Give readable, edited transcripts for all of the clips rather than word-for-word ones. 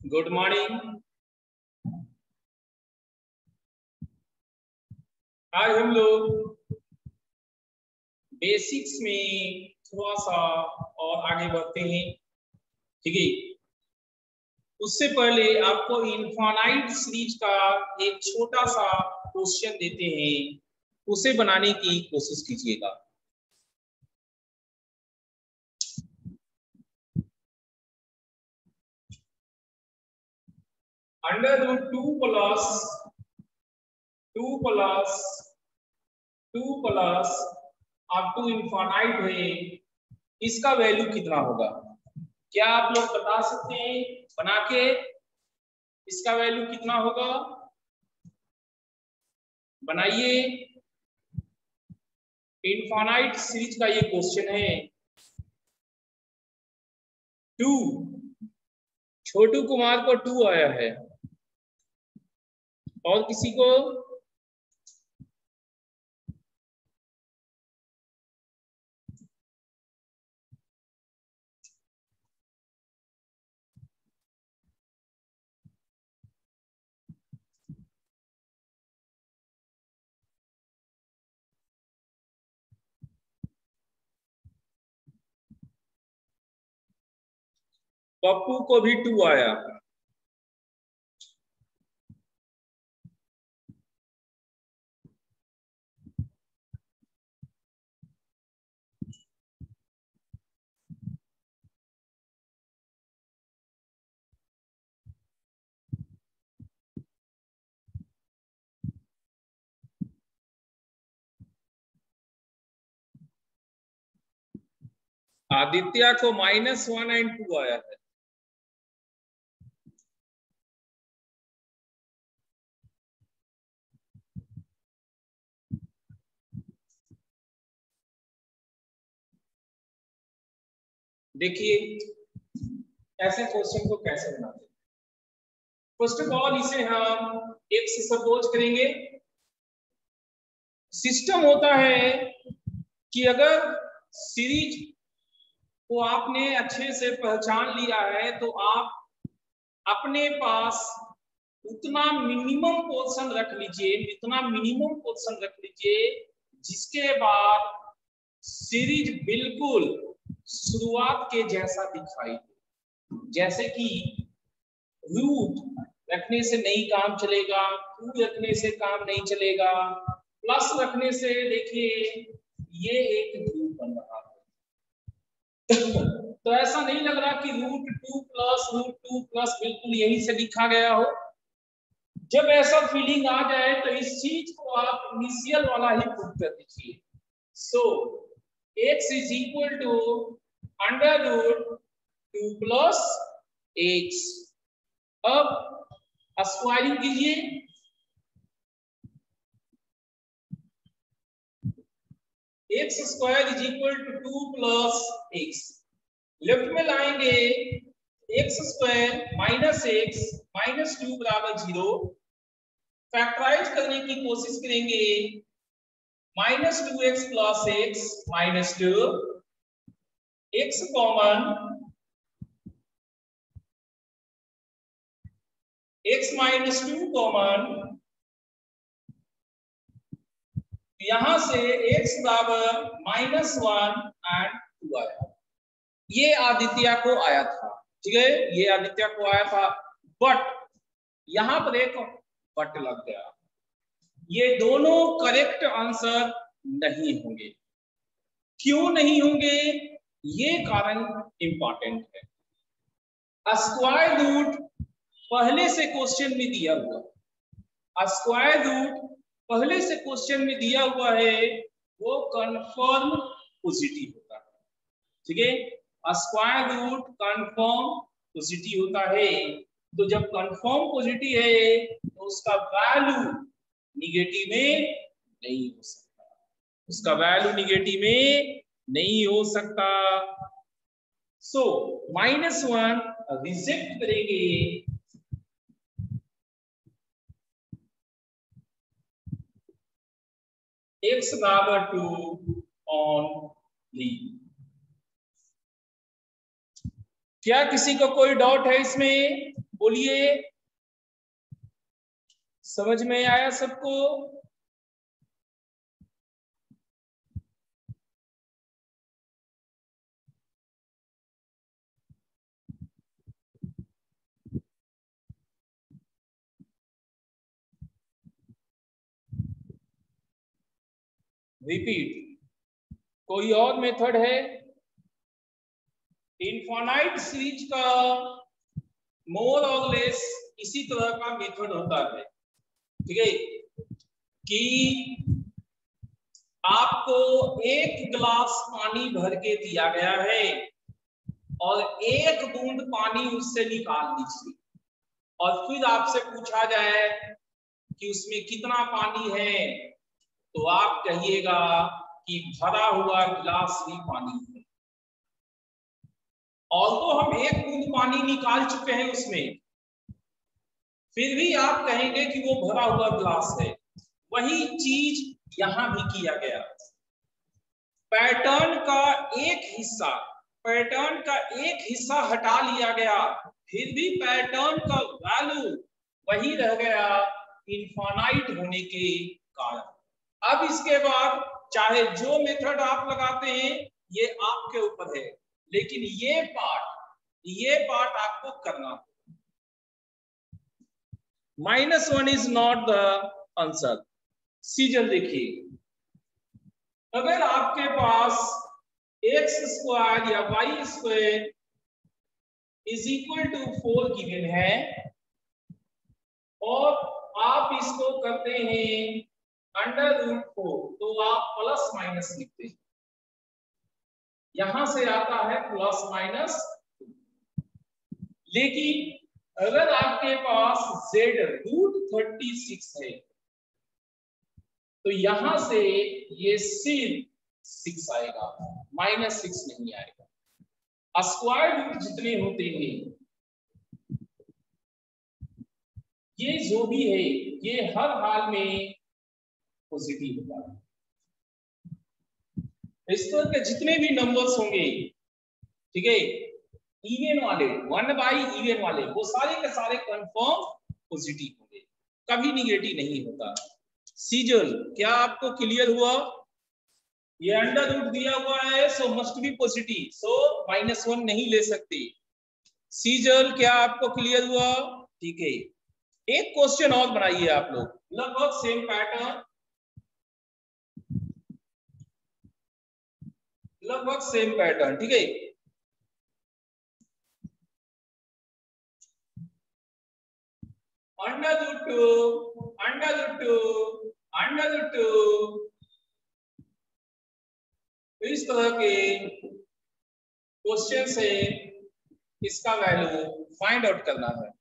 Good morning. आज हम लोग बेसिक्स में थोड़ा सा और आगे बढ़ते हैं, ठीक है। उससे पहले आपको इनफाइनाइट सीरीज का एक छोटा सा क्वेश्चन देते हैं, उसे बनाने की कोशिश कीजिएगा। Under root 2 plus 2 plus 2 plus up to infinite है, इसका वैल्यू कितना होगा? क्या आप लोग बता सकते हैं बना के इसका वैल्यू कितना होगा? बनाइए। इनफाइनाइट सीरीज का ये क्वेश्चन है। 2, छोटू कुमार को 2 आया है, और किसी को? पप्पू को भी 2 आया। आदित्य को -1 एंड 2 आया है। देखिए ऐसे क्वेश्चन को कैसे बनाते हैं। फर्स्ट ऑफ ऑल इसे हम एक से सपोज करेंगे। सिस्टम होता है कि अगर सीरीज को आपने अच्छे से पहचान लिया है तो आप अपने पास उतना मिनिमम पोर्शन रख लीजिए, जिसके बाद सीरीज बिल्कुल शुरुआत के जैसा दिखाई दे। जैसे कि रूट रखने से नहीं काम चलेगा, 2 रखने से काम नहीं चलेगा, प्लस रखने से देखिए ये एक रूट बन रहा है। तो ऐसा नहीं लग रहा कि रूट 2 प्लस बिल्कुल यही से लिखा गया हो। जब ऐसा फीलिंग आ जाए तो इस चीज को आप इनिशियल वाला ही पुट कर दीजिए। So x is equal to under root 2 plus x। अब स्क्वायरिंग कीजिए। x square is equal to 2 plus x। Left में लाएंगे x square minus x minus 2 बराबर 0। फैक्टराइज करने की कोशिश करेंगे। -2x plus x minus 2, x common, x minus 2 common, यहां से x बराबर -1 एंड 2 आया। ये आदित्य को आया था, ठीक है, ये आदित्य को आया था। बट यहां पर एक बट लग गया। ये दोनों करेक्ट आंसर नहीं होंगे। क्यों नहीं होंगे? ये कारण इंपॉर्टेंट है। स्क्वायर रूट पहले से क्वेश्चन में दिया हुआ, स्क्वायर रूट पहले से क्वेश्चन में दिया हुआ है, वो कंफर्म पॉजिटिव होता है, ठीक है। स्क्वायर रूट कंफर्म पॉजिटिव होता है। तो जब कंफर्म पॉजिटिव है तो उसका वैल्यू निगेटिव में नहीं हो सकता, उसका वैल्यू निगेटिव में नहीं हो सकता। सो -1 रिजेक्ट करेंगे। x बराबर 2 ओनली। क्या किसी को कोई डाउट है इसमें? बोलिए, समझ में आया सबको? रिपीट, कोई और मेथड है? इनफाइनाइट सीरीज का मोर और लेस इसी तरह का मेथड होता है, ठीक है, कि आपको एक गिलास पानी भर के दिया गया है और एक बूंद पानी उससे निकाल दीजिए, और फिर आपसे पूछा जाए कि उसमें कितना पानी है, तो आप कहिएगा कि भरा हुआ गिलास ही पानी है। और तो हम एक बूंद पानी निकाल चुके हैं उसमें, फिर भी आप कहेंगे कि वो भरा हुआ गिलास है। वही चीज यहां भी किया गया। पैटर्न का एक हिस्सा हटा लिया गया, फिर भी पैटर्न का वैल्यू वही रह गया इनफाइनाइट होने के कारण। अब इसके बाद चाहे जो मेथड आप लगाते हैं ये आपके ऊपर है, लेकिन ये पार्ट आपको करना है। -1 is not the answer. Season देखिए, अगर आपके पास x² या y² is equal to 4 given है और आप इसको करते हैं √4, तो आप प्लस माइनस लिखते हैं, यहां से आता है +-, लेकिन अगर आपके पास z √36 है तो यहां से ये सिर्फ 6 आएगा, -6 नहीं आएगा। स्क्वायर रूट जितने होते हैं ये जो भी है ये हर हाल में पॉजिटिव होगा। इस तरह के जितने भी नंबर्स होंगे, ठीक है, इवन वाले 1/इवन वाले, वो सारे के सारे कंफर्म पॉजिटिव होंगे, कभी निगेटिव नहीं होता। सीजल, क्या आपको क्लियर हुआ? ये अंडर रूट दिया हुआ है सो मस्ट बी पॉजिटिव, सो -1 नहीं ले सकते। सीजल, क्या आपको क्लियर हुआ? ठीक है, एक क्वेश्चन और बनाइए आप लोग, लगभग सेम पैटर्न, ठीक है। √2 इस तरह के क्वेश्चन से इसका वैल्यू फाइंड आउट करना है।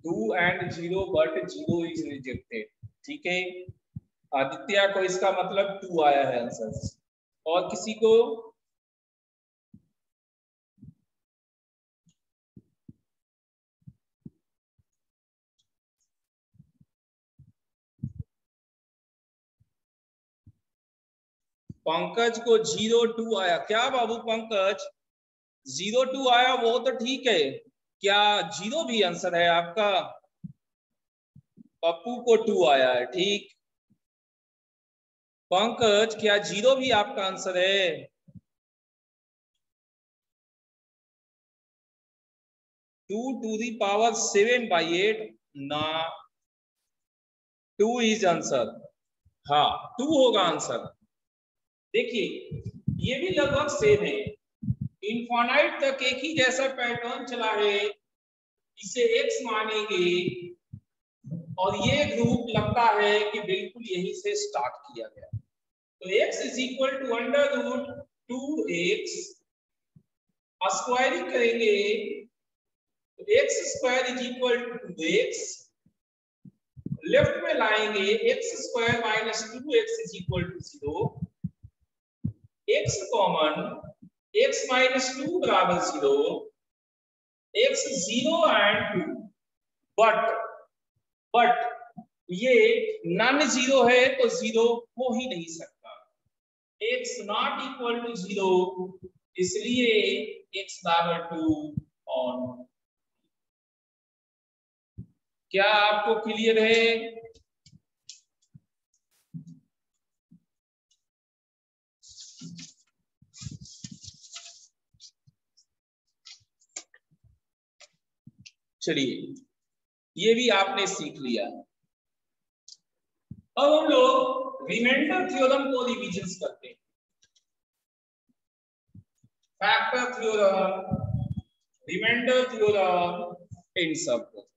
Two and 0 but 0 is rejected, ठीक है। आदित्य को इसका मतलब 2 आया है आंसर, और किसी को? पंकज को 0.2 आया। क्या बाबू पंकज 0.2 आया? वो तो ठीक है, क्या 0 भी आंसर है आपका? पप्पू को 2 आया है, ठीक। पंकज, क्या 0 भी आपका आंसर है? 2⁷ ना, 2 इज आंसर। हाँ, 2 होगा आंसर। देखिए ये भी लगभग सेम है, इनफाइनाइट तक एक ही जैसा पैटर्न चला है, इसे x मानेंगे और ये ग्रुप लगता है कि बिल्कुल यही से स्टार्ट किया गया। तो x is equal to √2x, squaring करेंगे तो x² is equal to 2x, left में लाएंगे x square minus 2x is equal to 0, x common, x minus 2 बराबर 0, x 0 एंड 2, बट ये नॉन जीरो है तो जीरो हो ही नहीं सकता, x नॉट इक्वल टू 0, इसलिए x बराबर 2 ऑन। क्या आपको क्लियर है? चलिए ये भी आपने सीख लिया। अब हम लोग रिमाइंडर थ्योरम को रिविजन करते हैं। फैक्टर थ्योरम, रिमाइंडर थ्योरम, इन सब को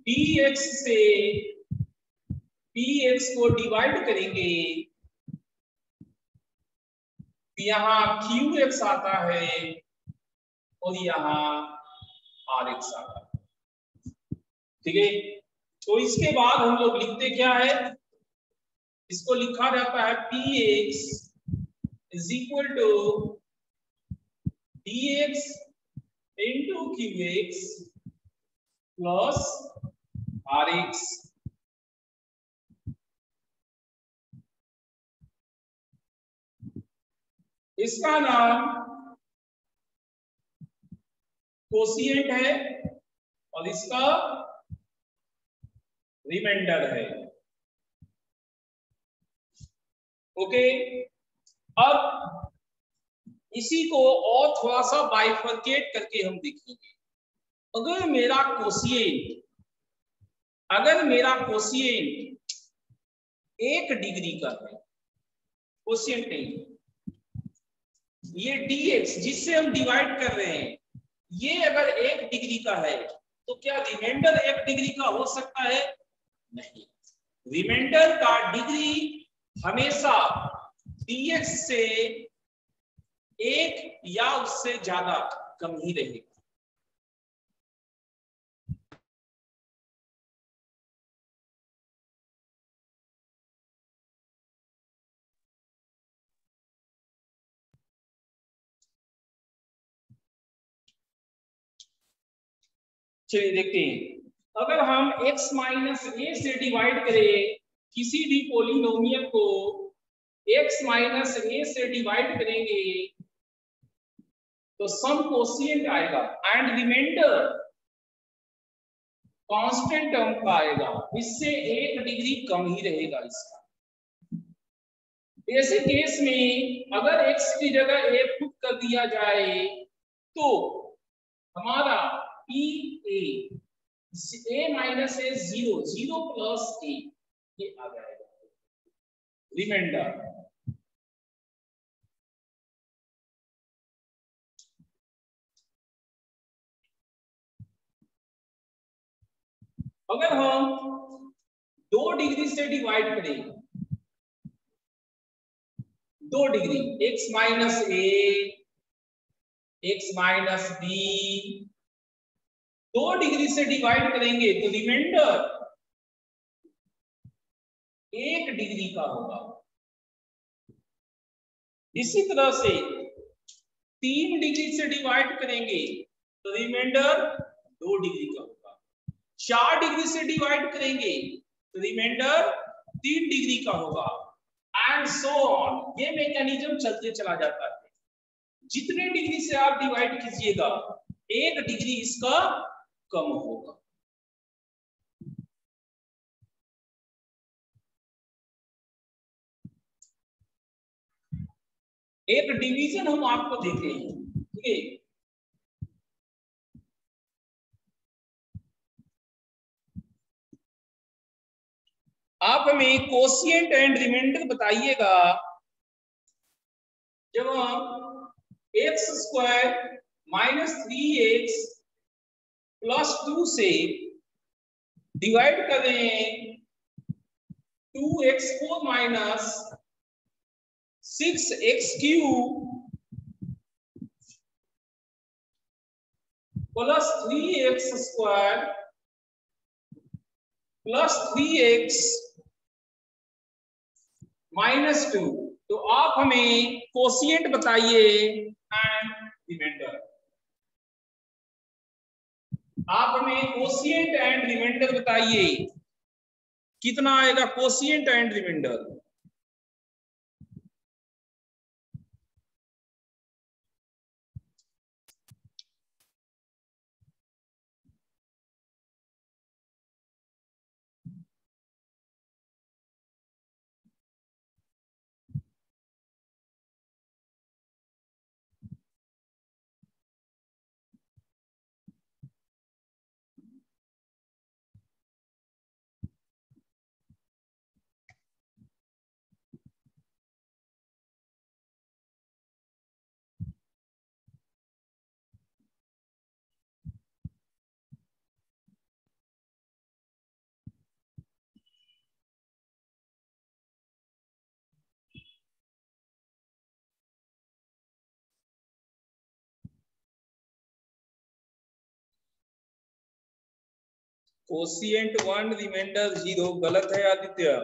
px से px को डिवाइड करेंगे, यहाँ qx आता है और यहाँ rx आता है, ठीक है। तो इसके बाद हम लोग लिखते क्या है, इसको लिखा जाता है px is equal to dx into qx plus rx। इसका नाम कोशिएंट है और इसका रिमाइंडर है। ओके, अब इसी को और थोड़ा सा बाइफरकेट करके हम देखेंगे। अगर मेरा कोशिएंट 1 डिग्री का है, कोशिएंट नहीं, ये dx जिससे हम डिवाइड कर रहे हैं, ये अगर 1 डिग्री का है तो क्या रिमाइंडर 1 डिग्री का हो सकता है? नहीं, रिमाइंडर का डिग्री हमेशा dx से 1 या उससे ज्यादा कम ही रहेगा। चलिए देखते हैं, अगर हम x माइनस ए से डिवाइड करें किसी भी पोलिनोमियल को, x माइनस ए से डिवाइड करेंगे तो सम कोशिएंट आएगा एंड रिमाइंडर कांस्टेंट टर्म का आएगा, इससे 1 डिग्री कम ही रहेगा इसका। ऐसे केस में अगर x की जगह a पुट कर दिया जाए तो हमारा a minus A 0, 0 plus a, ये आ जाएगा रिमाइंडर। अगर हम 2 डिग्री से डिवाइड करें, 2 डिग्री x माइनस ए, x माइनस बी, 2 डिग्री से डिवाइड करेंगे तो रिमाइंडर 1 डिग्री का होगा। इसी तरह से 3 डिग्री से डिवाइड करेंगे तो रिमाइंडर 2 डिग्री का होगा। 4 डिग्री से डिवाइड करेंगे तो रिमाइंडर 3 डिग्री का होगा, एंड सो ऑन। ये मैकेनिज्म चलते चला जाता है। जितने डिग्री से आप डिवाइड कीजिएगा 1 डिग्री इसका कम होगा। एक डिवीजन हम आपको देते हैं, ठीक है। आप हमें कोशिएंट एंड रिमाइंडर बताइएगा। जब हम x² माइनस 3x +2 से डिवाइड करें 2x4 minus 6x³ plus 3x² plus 3x -2। तो आप हमें कोशिएंट बताइए एंड रिमाइंडर। आप हमें कोशिएंट एंड रिमाइंडर बताइए, कितना आएगा quotient and remainder? Quotient 1 remainder 0 गलत है आदित्य।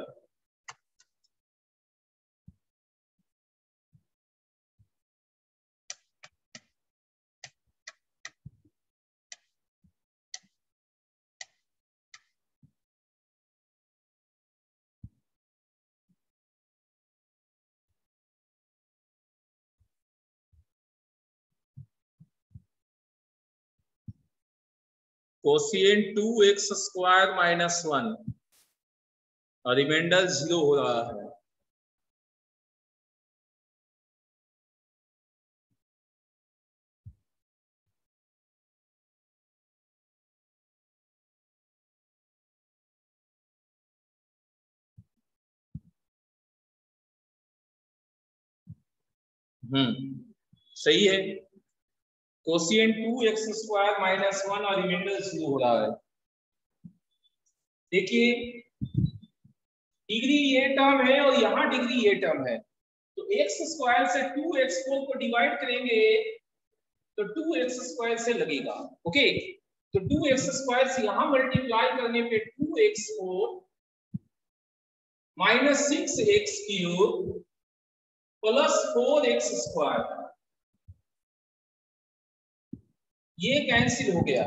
कोशिएंट 2x² -1 और रिमाइंडर 0 हो रहा है। सही है। कोशिएंट 2x² -1 और रिमाइंडर 0 हो रहा है। देखिए डिग्री ये टर्म है और यहाँ डिग्री ये टर्म है, तो x² से 2x4 को डिवाइड करेंगे तो 2x² से लगेगा। ओके, तो 2x² से यहां मल्टीप्लाई करने पे 2x4 minus 6x³ plus 4x², ये कैंसिल हो गया।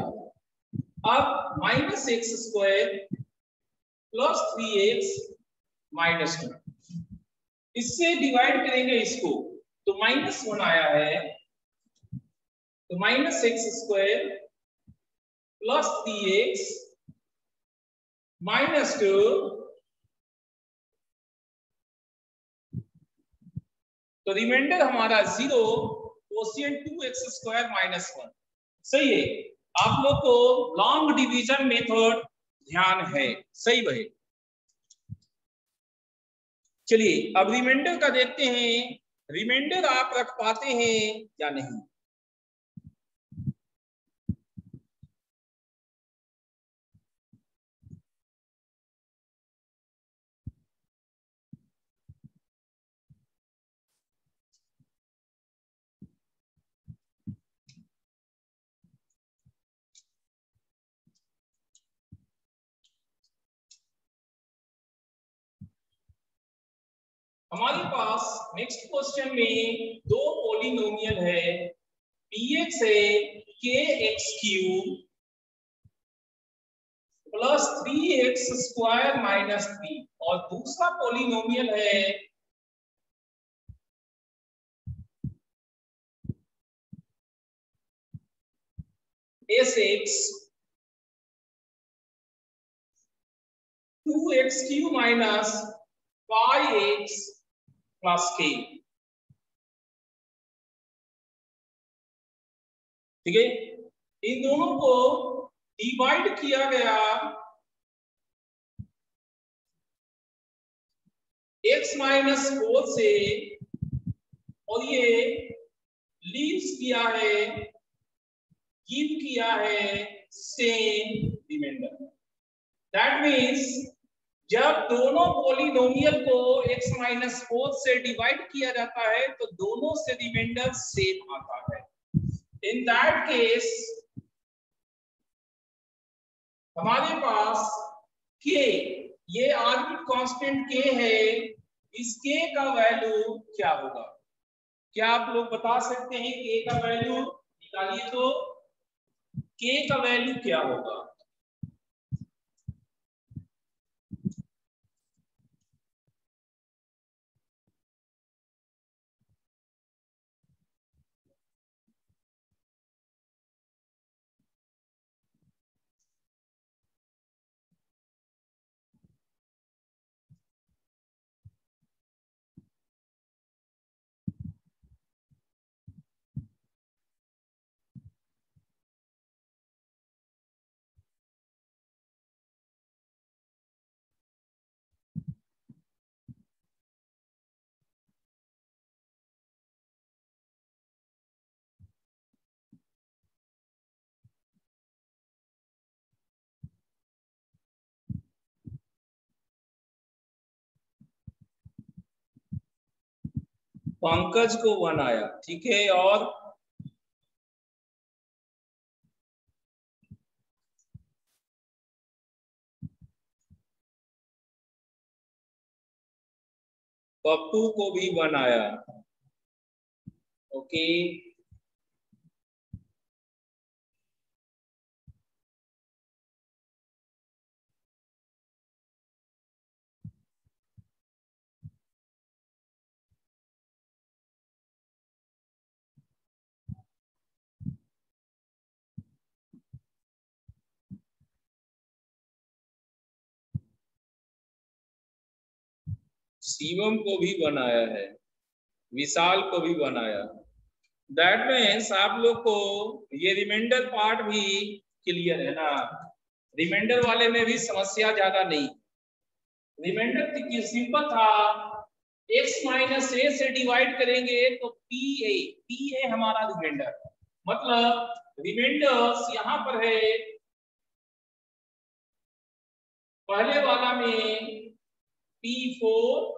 अब -x² प्लस 3x -2, इससे डिवाइड करेंगे इसको तो -1 आया है, तो -x² प्लस 3x -2, तो रिमाइंडर हमारा 0, कोशिएंट 2x² -1। सही है। आप लोग को लॉन्ग डिवीजन मेथड ध्यान है, सही भाई। चलिए अब रिमाइंडर का देखते हैं, रिमाइंडर आप रख पाते हैं या नहीं। हमारे पास नेक्स्ट क्वेश्चन में दो पॉलिनोमियल है, px है kx³ प्लस 3x² -3 और दूसरा पॉलिनोमियल है sx 2x³ minus 5x plus k। ठीक है, इन दोनों को डिवाइड किया गया x-4 से और ये लीव्स किया है, गिव किया है सेम रिमाइंडर। दैट मीन्स जब दोनों पॉलिनोमियल को x-4 से डिवाइड किया जाता है तो दोनों से रिमाइंडर सेम आता है। इन दैट केस हमारे पास k, ये आर्बिट कांस्टेंट k है, इस k का वैल्यू क्या होगा? क्या आप लोग बता सकते हैं k का वैल्यू? निकालिए तो k का वैल्यू क्या होगा? पंकज को 1 आया, ठीक है। और पप्पू को भी 1 आया, ओके। शिवम को भी 1 आया है, विशाल को भी 1 आया। दैट मीन्स आप लोग को ये रिमाइंडर पार्ट भी क्लियर है ना? रिमाइंडर वाले में भी समस्या ज्यादा नहीं। रिमाइंडर सिंपल था, x-a से डिवाइड करेंगे तो pa हमारा रिमाइंडर, मतलब रिमाइंडर्स यहाँ पर है, पहले वाला में p4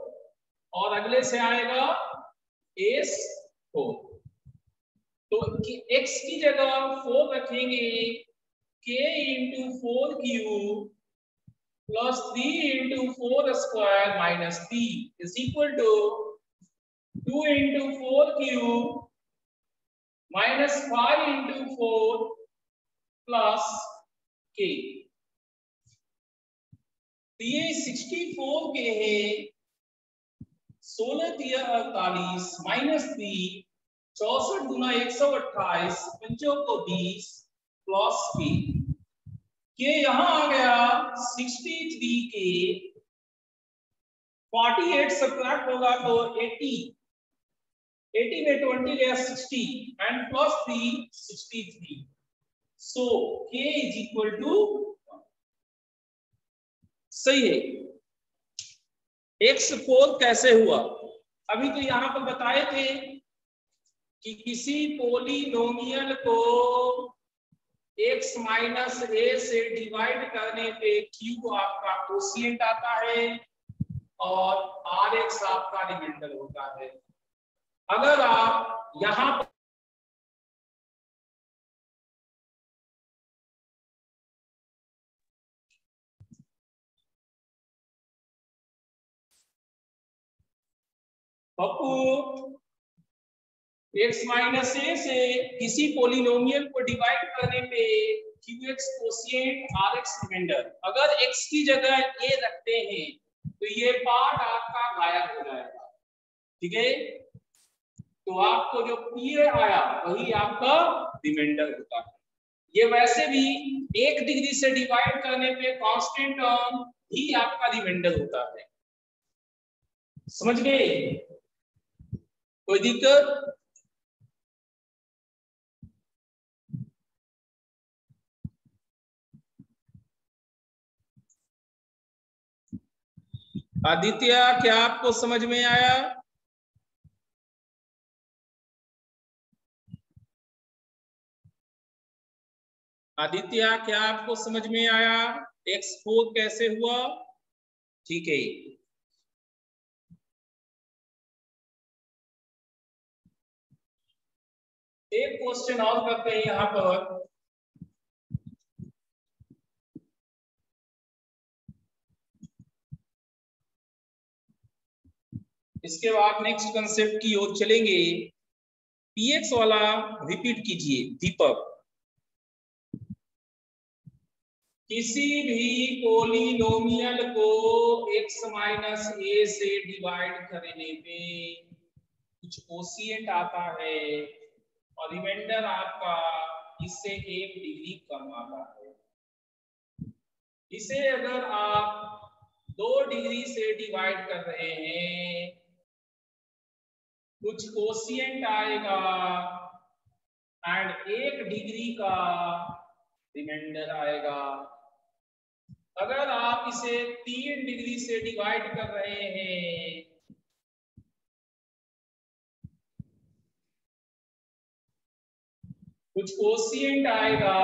और अगले से आएगा s4। तो x की जगह 4 रखेंगे, k into 4 cube plus 3 into 4 square minus 3 is equal to 2 into 4 cube minus 5 into 4 plus k। तो ये 64 के है, 16 3 48 माइनस 3, 64 गुना 128, 5 को 20 प्लस के यहां आ गया 63 के 48 सब्ट्रैक्ट होगा तो 80 में 20 गया 60 and plus 3 63। So k is equal to, सही है। x4 कैसे हुआ? अभी तो यहां पर बताए थे कि किसी पोलिनोमियल को x-a से डिवाइड करने पे q आपका कोशिएंट आता है और rx आपका रिमाइंडर होता है। अगर आप यहां पर पप्पू x-a से किसी पोलिनोमियल को डिवाइड करने पे qx कोशिएंट rx रिमाइंडर, अगर x की जगह a रखते हैं तो ये पार्ट आपका गायब हो जाएगा, ठीक है। तो आपको जो pa आया वही आपका रिमाइंडर होता है। ये वैसे भी 1 डिग्री से डिवाइड करने पे कांस्टेंट टर्म ही आपका रिमाइंडर होता है, समझ गए? कोई दिक्कत? आदित्य क्या आपको समझ में आया? आदित्य क्या आपको समझ में आया x4 कैसे हुआ? ठीक है, एक क्वेश्चन और करते हैं यहां पर। इसके बाद नेक्स्ट कंसेप्ट की ओर चलेंगे। px वाला रिपीट कीजिए दीपक। किसी भी पोलिनोमियल को x माइनस ए से डिवाइड करने पे कुछ कोशिएंट आता है और रिमाइंडर आपका इससे 1 डिग्री कम आता है। इसे अगर आप 2 डिग्री से डिवाइड कर रहे हैं, कुछ कोशिएंट आएगा एंड 1 डिग्री का रिमाइंडर आएगा। अगर आप इसे 3 डिग्री से डिवाइड कर रहे हैं, कुछ कोशिएंट आएगा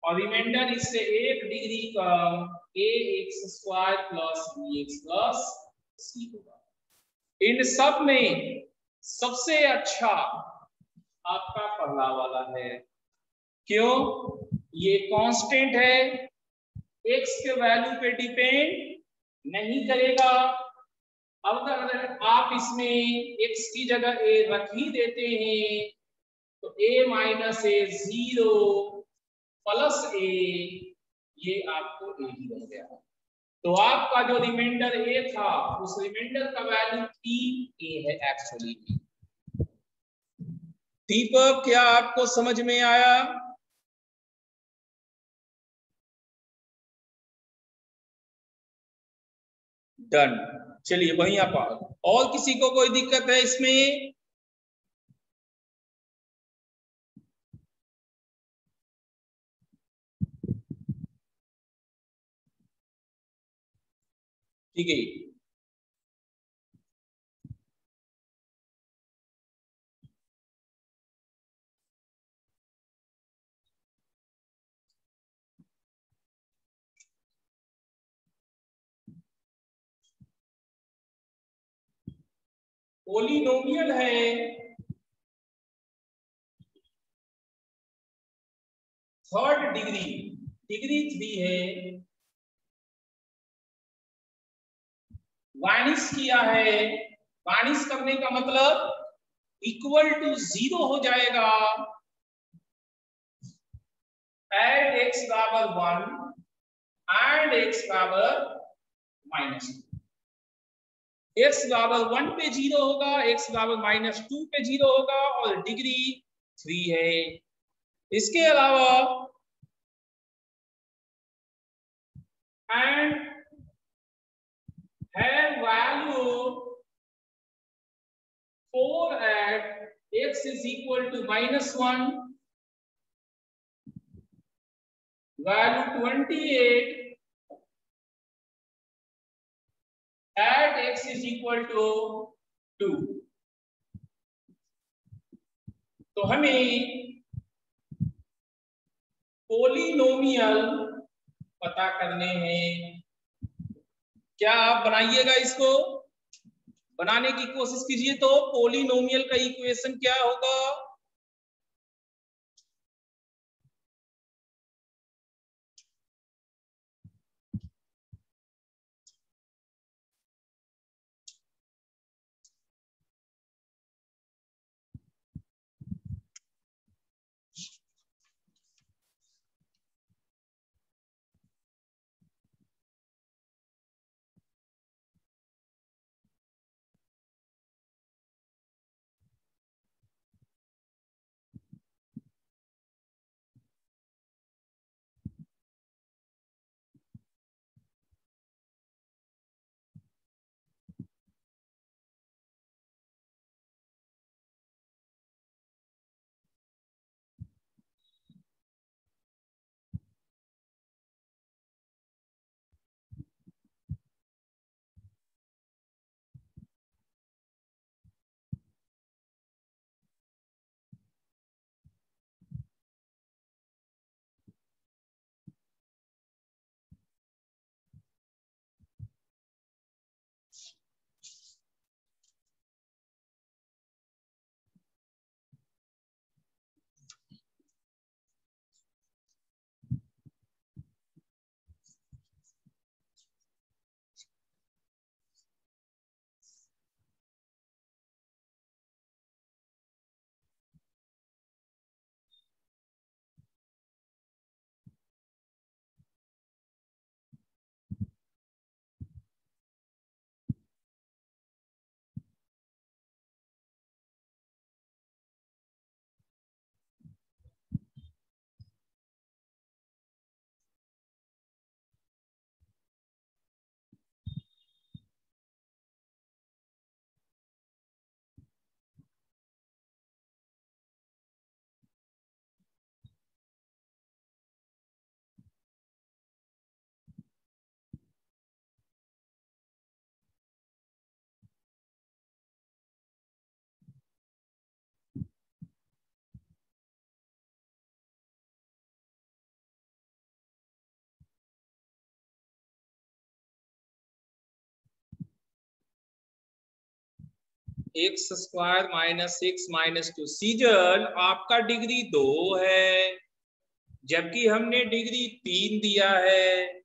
और रिमाइंडर इससे 1 डिग्री कम ax² plus bx plus c होगा। इन सब में सबसे अच्छा आपका पहला वाला है। क्यों? ये कांस्टेंट है, x के वैल्यू पे डिपेंड नहीं करेगा। अब अगर आप इसमें x की जगह a रख ही देते हैं तो a माइनस ए 0 प्लस ए, ये आपको a ही बन गया। तो आपका जो रिमाइंडर a था उस रिमाइंडर का वैल्यू 3a है एक्चुअली। दीपक क्या आपको समझ में आया? डन। चलिए वहीं आप और किसी को कोई दिक्कत है इसमें? ठीक है, पोलिनोमियल है, थर्ड डिग्री, डिग्री 3 है, वानिश किया है। वानिश करने का मतलब इक्वल टू 0 हो जाएगा एट x बराबर 1 एंड x बराबर -2। x बराबर 1 पे 0 होगा, x बराबर -2 पे 0 होगा और डिग्री 3 है। इसके अलावा and have value 4 at x is equal to -1, value 28 at x is equal to 2। तो हमें पोलिनोमियल पता करने हैं। क्या आप बनाइएगा इसको, बनाने की कोशिश कीजिए। तो पोलिनोमियल का इक्वेशन क्या होगा? X square minus x minus 2। Season आपका डिग्री 2 है, जबकि हमने डिग्री 3 दिया है।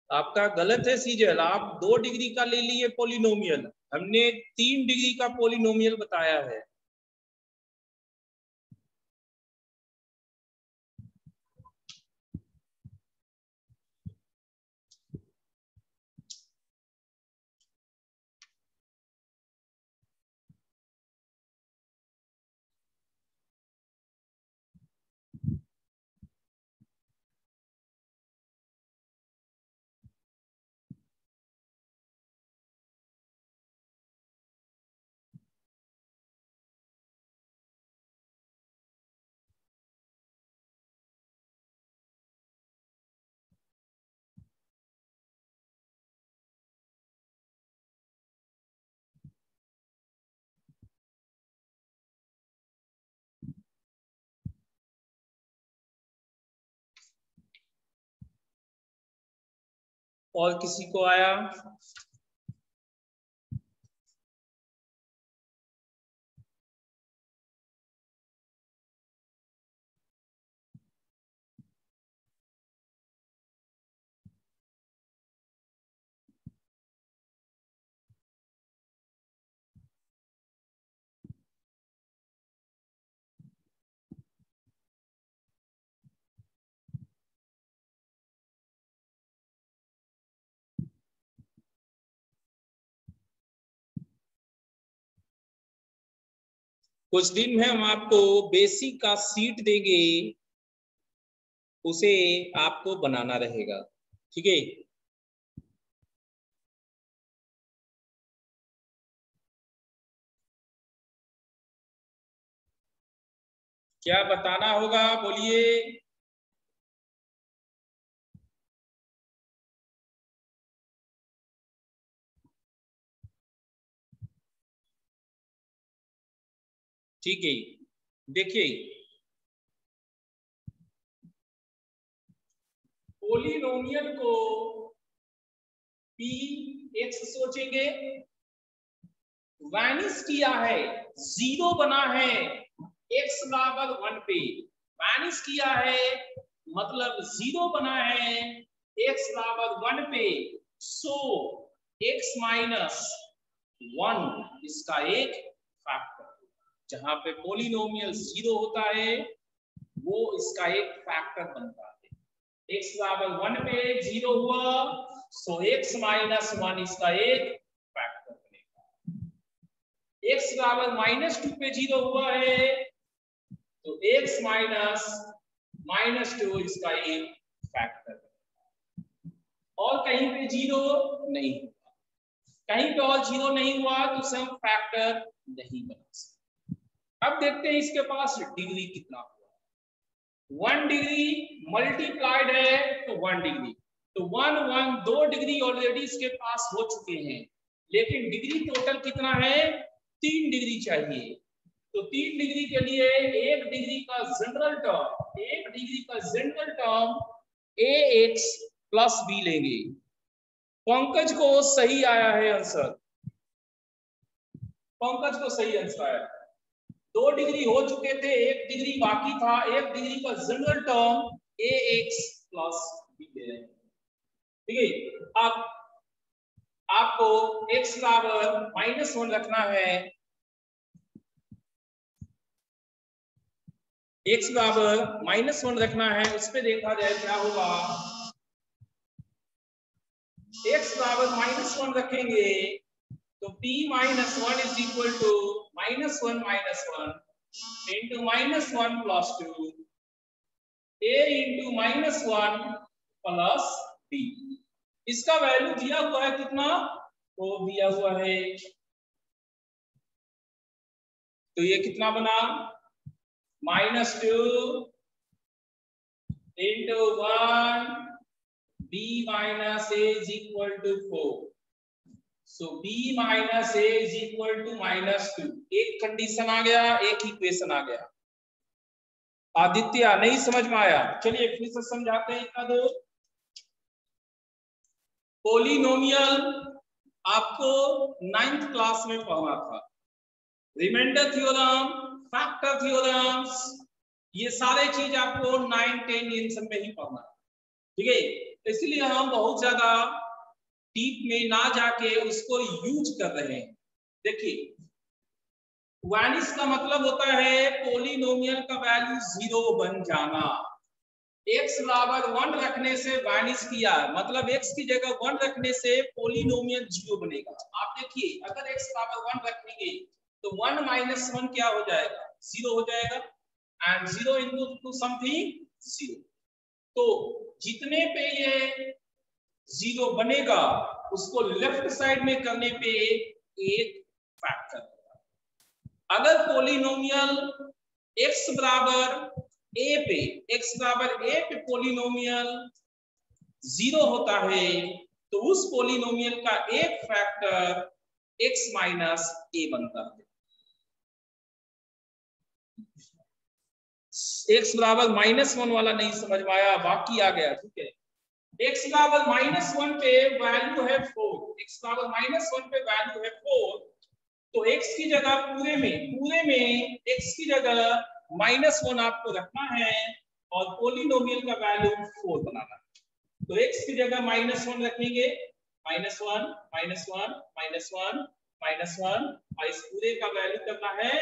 आपका गलत है सीजल, आप 2 डिग्री का ले लिए पॉलिनोमियल, हमने 3 डिग्री का पॉलिनोमियल बताया है। और किसी को आया? कुछ दिन में हम आपको बेसिक का सीट देंगे, उसे आपको बनाना रहेगा, ठीक है। क्या बताना होगा, बोलिए। ठीक है, देखिए पोलिनोमियल को पी एक्स सोचेंगे, वैनिश किया है, 0 बना है एक्स बराबर 1 पे, वैनिश किया है मतलब 0 बना है एक्स बराबर 1 पे, सो एक्स माइनस 1 इसका एक फैक्टर। जहां पे पोलिनोमियल 0 होता है वो इसका एक फैक्टर बनता है। एक्स बराबर 1 पे 0 हुआ, सो एक्स माइनस 1 इसका एक फैक्टर बनेगा। एक्स बराबर माइनस 2 पे 0 हुआ है, तो एक्स माइनस 2 इसका एक फैक्टर बनेगा। और कहीं पे 0 नहीं हुआ, कहीं पे और 0 नहीं हुआ तो उसे हम फैक्टर नहीं बना सकते। अब देखते हैं इसके पास डिग्री कितना हुआ। 1 डिग्री मल्टीप्लाइड है तो 1 डिग्री, तो 1 1 2 डिग्री ऑलरेडी इसके पास हो चुके हैं, लेकिन डिग्री टोटल कितना है? 3 डिग्री चाहिए। तो 3 डिग्री के लिए 1 डिग्री का जनरल टर्म, 1 डिग्री का general term ax plus B लेंगे। पंकज को सही आया है आंसर, पंकज को सही आंसर आया। 2 डिग्री हो चुके थे, 1 डिग्री बाकी था, 1 डिग्री का general term ax plus B ले रहे हैं, ठीक है। अब आपको x बराबर -1 रखना है, x बराबर -1 रखना है, उस पर देखा जाए क्या होगा। x बराबर -1 रखेंगे तो p minus 1 is equal to -1 into -1 plus 2 a into -1 plus b। इसका वैल्यू दिया हुआ है कितना? तो दिया हुआ है, तो ये कितना बना? -2 into 1 b minus a is equal to 4। So b minus a is equal to -2। एक कंडीशन आ गया, एक इक्वेशन आ गया। आदित्य नहीं समझ में आया? चलिए फिर से समझाते हैं। इतना दो पोलिनोमियल आपको 9th क्लास में पढ़ना था। रिमाइंडर थ्योरम, फैक्टर थ्योरम्स, ये सारे चीज आपको 9, 10 इन सब में ही पढ़ना है, ठीक है। इसलिए हम बहुत ज्यादा डीप में ना जाके उसको यूज कर रहे हैं। देखिए, वैनिश का मतलब होता है पोलिनोमियल का वैल्यू 0 बन जाना। x बराबर 1 रखने से वैनिश किया, मतलब x की जगह 1 रखने से पोलिनोमियल 0 बनेगा। आप देखिए, अगर x बराबर 1 रखेंगे तो 1 माइनस 1 क्या हो जाएगा, 0 हो जाएगा। एंड 0 इनटू समथिंग 0, तो जितने पे ये 0 बनेगा उसको लेफ्ट साइड में करने पे एक फैक्टर। अगर पोलिनोमियल x बराबर a पे, x बराबर a पे पोलिनोमियल 0 होता है तो उस पोलिनोमियल का एक फैक्टर x माइनस a बनता है। x बराबर -1 वाला नहीं समझ में आया, बाकी आ गया, ठीक है। x बराबर -1 पे वैल्यू है 4, x बराबर -1 पे वैल्यू है 4, तो x की जगह पूरे में x की जगह -1 आपको रखना है और पोलिनोमियल का वैल्यू 4 बनाना है। तो x की जगह -1 रखेंगे, -1 -1 -1 -1 और इस पूरे का वैल्यू करना है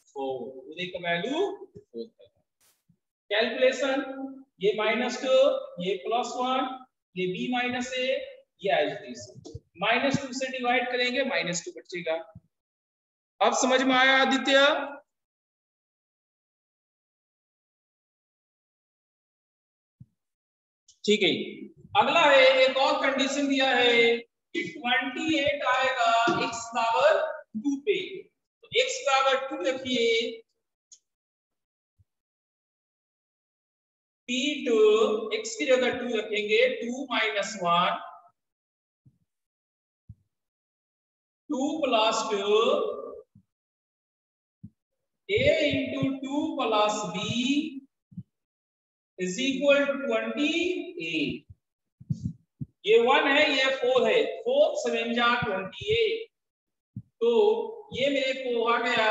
4, पूरे का वैल्यू 4 करना। कैलकुलेशन, ये -2, ये +1, ये b माइनस a, ये एज इट इज -2 से डिवाइड करेंगे, -2 बचेगा। अब समझ में आया आदित्य? ठीक है। अगला है, एक और कंडीशन दिया है कि 28 आएगा x बराबर 2 पे, तो x बराबर 2 रखिए, p2 x की जगह 2 रखेंगे, 2 - 1 2 + 2 a × 2 + b is equal to 28। ये 1 है, ये 4 है, 4 × 7 = 28, तो ये मेरे को आ गया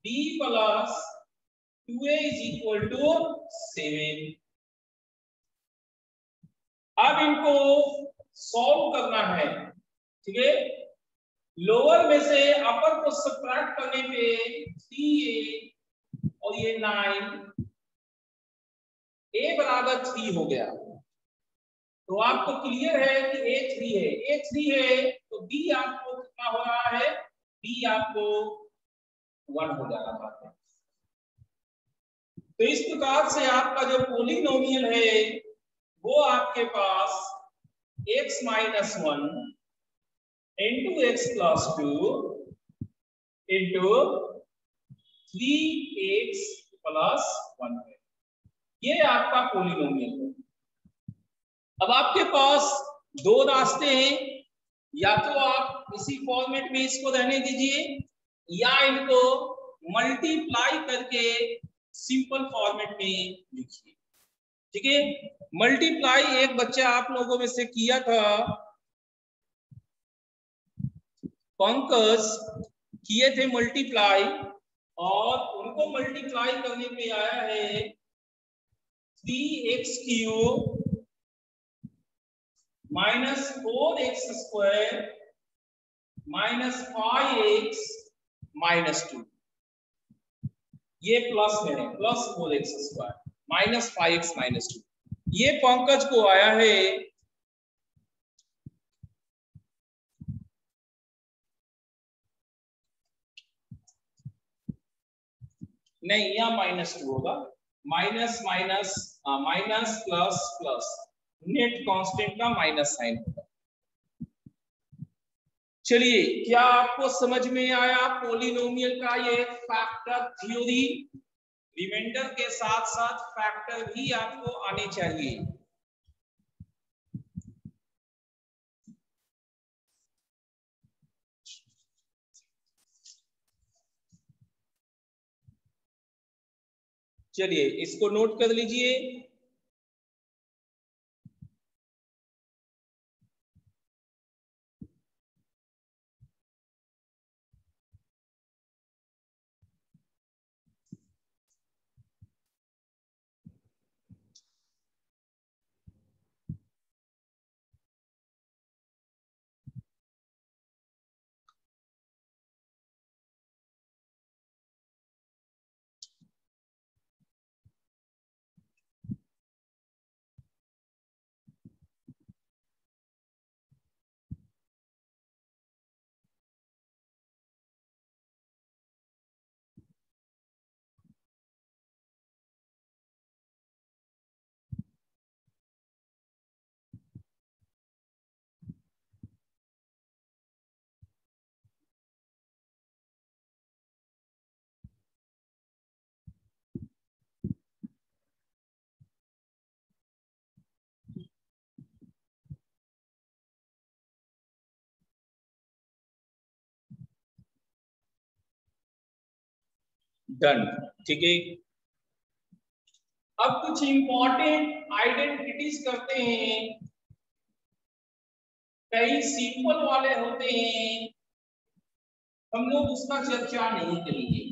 b + 2a = 7। अब इनको सॉल्व करना है, ठीक है। लोअर में से अपर को सब्ट्रैक्ट करने पे 3a और ये 9, a बराबर 3 हो गया, तो आपको क्लियर है कि a 3 है, तो b आपको कितना हो रहा है, b आपको 1 हो जा रहा है। तो इस प्रकार से आपका जो पोलिनोमियल है वो आपके पास x - 1 into x + 2 into 3x + 1 है, ये आपका पोलिनोमियल है। अब आपके पास दो रास्ते हैं, या तो आप इसी फॉर्मेट में इसको रहने दीजिए या इनको मल्टीप्लाई करके सिंपल फॉर्मेट में लिखिए, ठीक है। मल्टीप्लाई एक बच्चा आप लोगों में से किया था, पंकज किए थे मल्टीप्लाई, और उनको मल्टीप्लाई करने पे आया है 3x³ - 4x² - 5x - 2, ये प्लस में है, +4x² - 5x - 2, ये पंकज को आया है नहीं, यहाँ -2 होगा, minus minus minus plus plus, net constant का माइनस साइन होगा। चलिए, क्या आपको समझ में आया पोलिनोमियल का ये फैक्टर थ्योरी? रिमाइंडर के साथ साथ फैक्टर भी आपको आने चाहिए। चलिए, इसको नोट कर लीजिए। डन। ठीक है, अब कुछ इंपॉर्टेंट आइडेंटिटीज करते हैं। कई सिंपल वाले होते हैं, हम लोग उसका चर्चा नहीं करेंगे।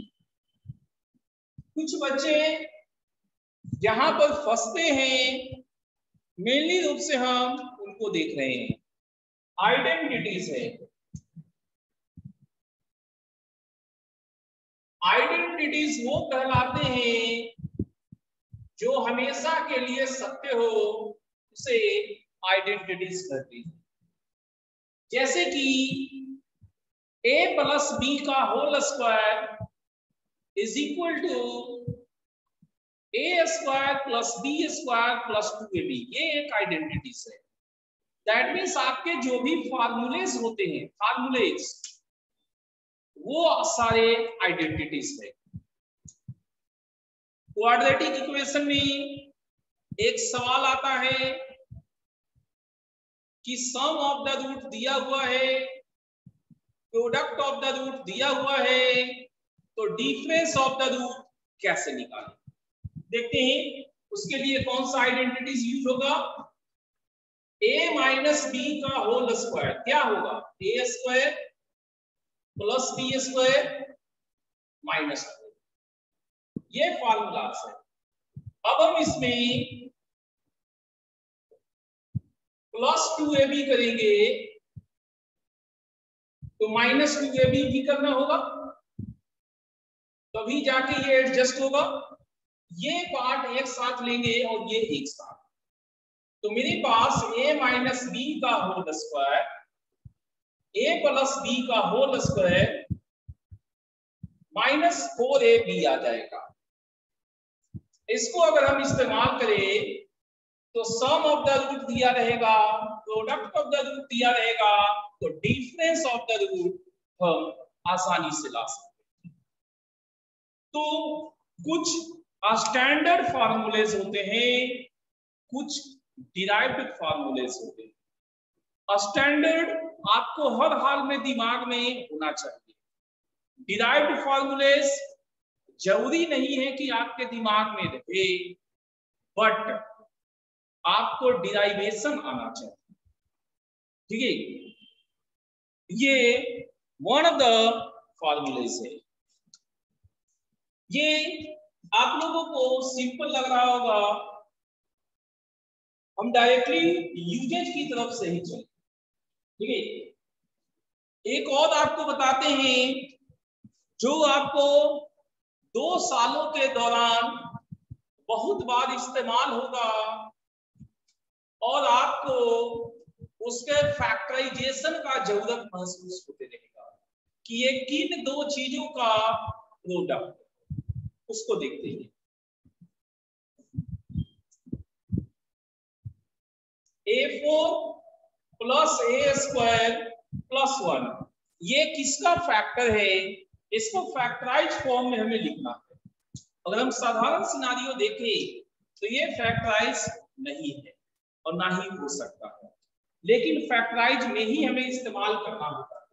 कुछ बच्चे जहां पर फंसते हैं, मेनली रूप से हम उनको देख रहे हैं। आइडेंटिटीज है, आइडेंटिटीज वो कहलाते हैं जो हमेशा के लिए सत्य हो, उसे आइडेंटिटीज कहते हैं। जैसे कि a प्लस बी का whole square is equal to a square plus b square plus 2ab, ये एक आइडेंटिटीज है। दैट मीन्स आपके जो भी फार्मूलेज होते हैं, फार्मूलेज, वो सारे आइडेंटिटीज है। क्वाड्रेटिक इक्वेशन में एक सवाल आता है कि सम ऑफ द रूट दिया हुआ है, प्रोडक्ट ऑफ द रूट दिया हुआ है, तो डिफरेंस ऑफ द रूट कैसे निकालें। देखते हैं उसके लिए कौन सा आइडेंटिटीज यूज होगा। a माइनस बी का होल स्क्वायर क्या होगा, a square plus b square minus, ये फॉर्मूलास है। अब हम इसमें प्लस 2ab करेंगे तो माइनस 2ab भी करना होगा, तभी जाके ये एडजस्ट होगा। ये पार्ट एक साथ लेंगे और ये एक साथ, तो मेरे पास a माइनस बी का whole square, a plus b का होल स्क्वायर माइनस 4ab आ जाएगा। इसको अगर हम इस्तेमाल करें तो सम ऑफ द रूट दिया रहेगा, प्रोडक्ट ऑफ द रूट दिया रहेगा, तो डिफरेंस ऑफ द रूट हम आसानी से ला सकते हैं। तो कुछ स्टैंडर्ड फार्मूलेज होते हैं, कुछ डिराइव्ड फार्मूलेज होते हैं। स्टैंडर्ड आपको हर हाल में दिमाग में होना चाहिए। डिराइव्ड फार्मूलेज जरूरी नहीं है कि आपके दिमाग में रहे, बट आपको डिराइवेशन आना चाहिए। ठीक है, ये वन ऑफ द फॉर्मूलेज है। ये आप लोगों को सिंपल लग रहा होगा, हम डायरेक्टली यूजेज की तरफ से ही चले। ठीक है, एक और आपको बताते हैं जो आपको 2 सालों के दौरान बहुत बार इस्तेमाल होगा और आपको उसके फैक्टराइजेशन का जरूरत महसूस होते रहेगा कि ये किन 2 चीजों का प्रोडक्ट, उसको देखते हैं। a4 plus a square plus 1, ये किसका फैक्टर है, इसको फैक्टराइज फॉर्म में हमें लिखना है। अगर हम साधारण सिनारियो देखें तो ये फैक्टराइज नहीं है और ना ही हो सकता है, लेकिन फैक्टराइज में ही हमें इस्तेमाल करना होता है।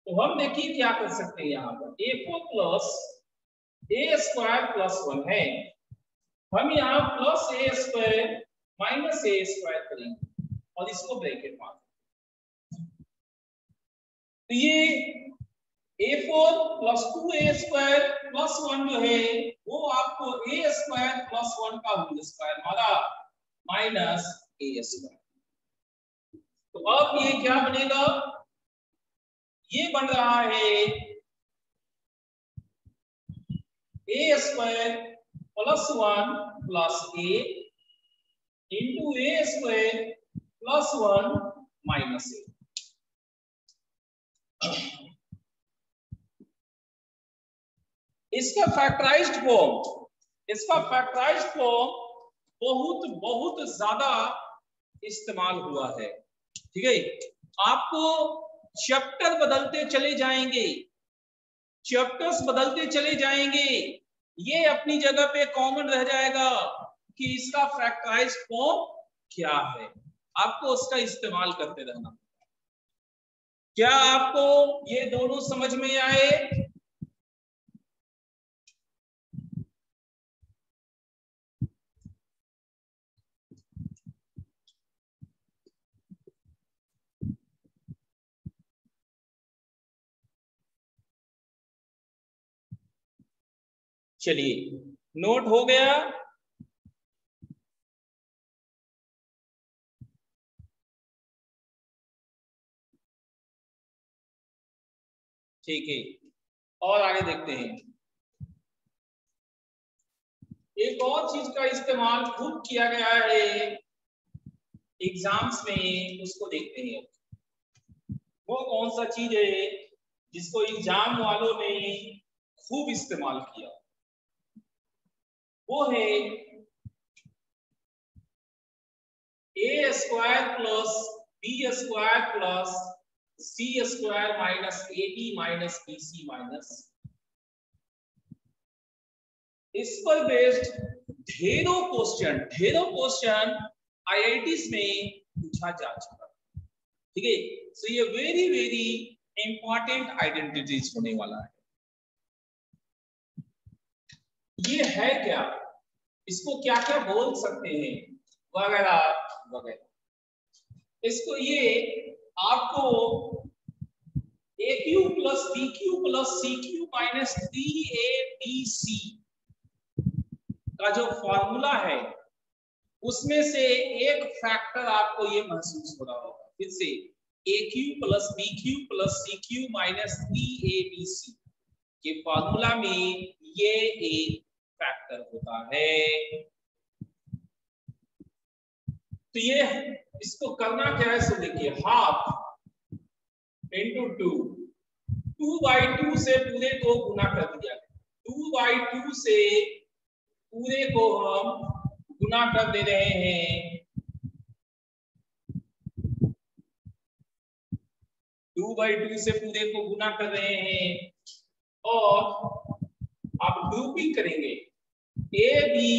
तो हम देखिए क्या कर सकते हैं, यहाँ पर a4 plus a square plus 1 है, हम यहाँ plus a square minus a square करेंगे और इसको ब्रैकेट मार, तो ये a4 plus 2a square plus 1 जो है वो आपको a स्क्वायर प्लस 1 का होल स्क्वायर मारा माइनस a स्क्वायर। तो अब ये क्या बनेगा, ये बन रहा है a square plus 1 plus a into a square plus 1 minus a। इसका फैक्टराइज्ड फॉर्म बहुत बहुत ज्यादा इस्तेमाल हुआ है। ठीक है, आपको चैप्टर बदलते चले जाएंगे, चैप्टर्स बदलते चले जाएंगे, ये अपनी जगह पे कॉमन रह जाएगा कि इसका फैक्टराइज्ड फॉर्म क्या है, आपको उसका इस्तेमाल करते रहना। क्या आपको ये दोनों समझ में आए? चलिए नोट हो गया। ठीक है, और आगे देखते हैं। एक और चीज का इस्तेमाल खूब किया गया है एग्जाम्स में, उसको देखते हैं। वो कौन सा चीज है जिसको एग्जाम वालों ने खूब इस्तेमाल किया? वो है a square plus b square plus c square minus a b minus b c minus. इस पर बेस्ड ढेरों क्वेश्चन आईआईटीज में पूछा जा चुका, ठीक है। सो ये वेरी वेरी इंपॉर्टेंट आइडेंटिटीज होने वाला है। ये है क्या, इसको क्या क्या बोल सकते हैं, वगैरह वगैरह। इसको ये आपको a cube plus b cube plus c cube minus 3abc का जो फॉर्मूला है उसमें से एक फैक्टर आपको ये महसूस हो रहा होगा। फिर से a cube plus b cube plus c cube minus 3abc के फॉर्मूला में ये एक फैक्टर होता है। तो ये इसको करना क्या है, सो देखिए हाफ इंटू 2 से पूरे को गुना कर दिया। 2/2 से पूरे को हम गुना कर दे रहे हैं। 2/2 से पूरे को गुना कर रहे हैं और आप ग्रुपिंग करेंगे। A b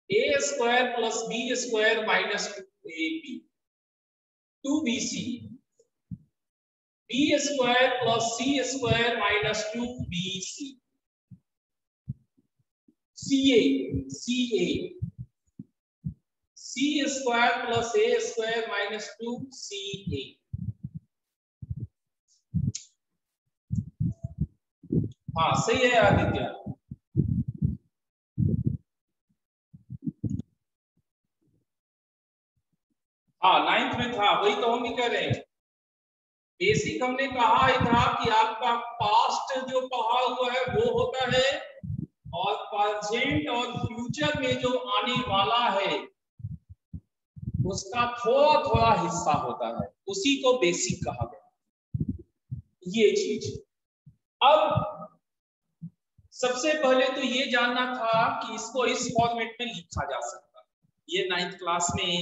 a square plus b square minus 2ab 2bc b square plus c square minus 2bc ca c square plus a square minus 2ca। हाँ सही है आदित्य। हाँ 9th में था, वही तो हम भी कह रहे हैं। बेसिक हमने कहा ही था कि आपका पास्ट जो पढ़ा हुआ है वो होता है और प्रेजेंट और फ्यूचर में जो आने वाला है उसका थोड़ा थोड़ा हिस्सा होता है, उसी को बेसिक कहा गया। ये चीज अब सबसे पहले तो ये जानना था कि इसको इस फॉर्मेट में लिखा जा सकता है। ये 9th क्लास में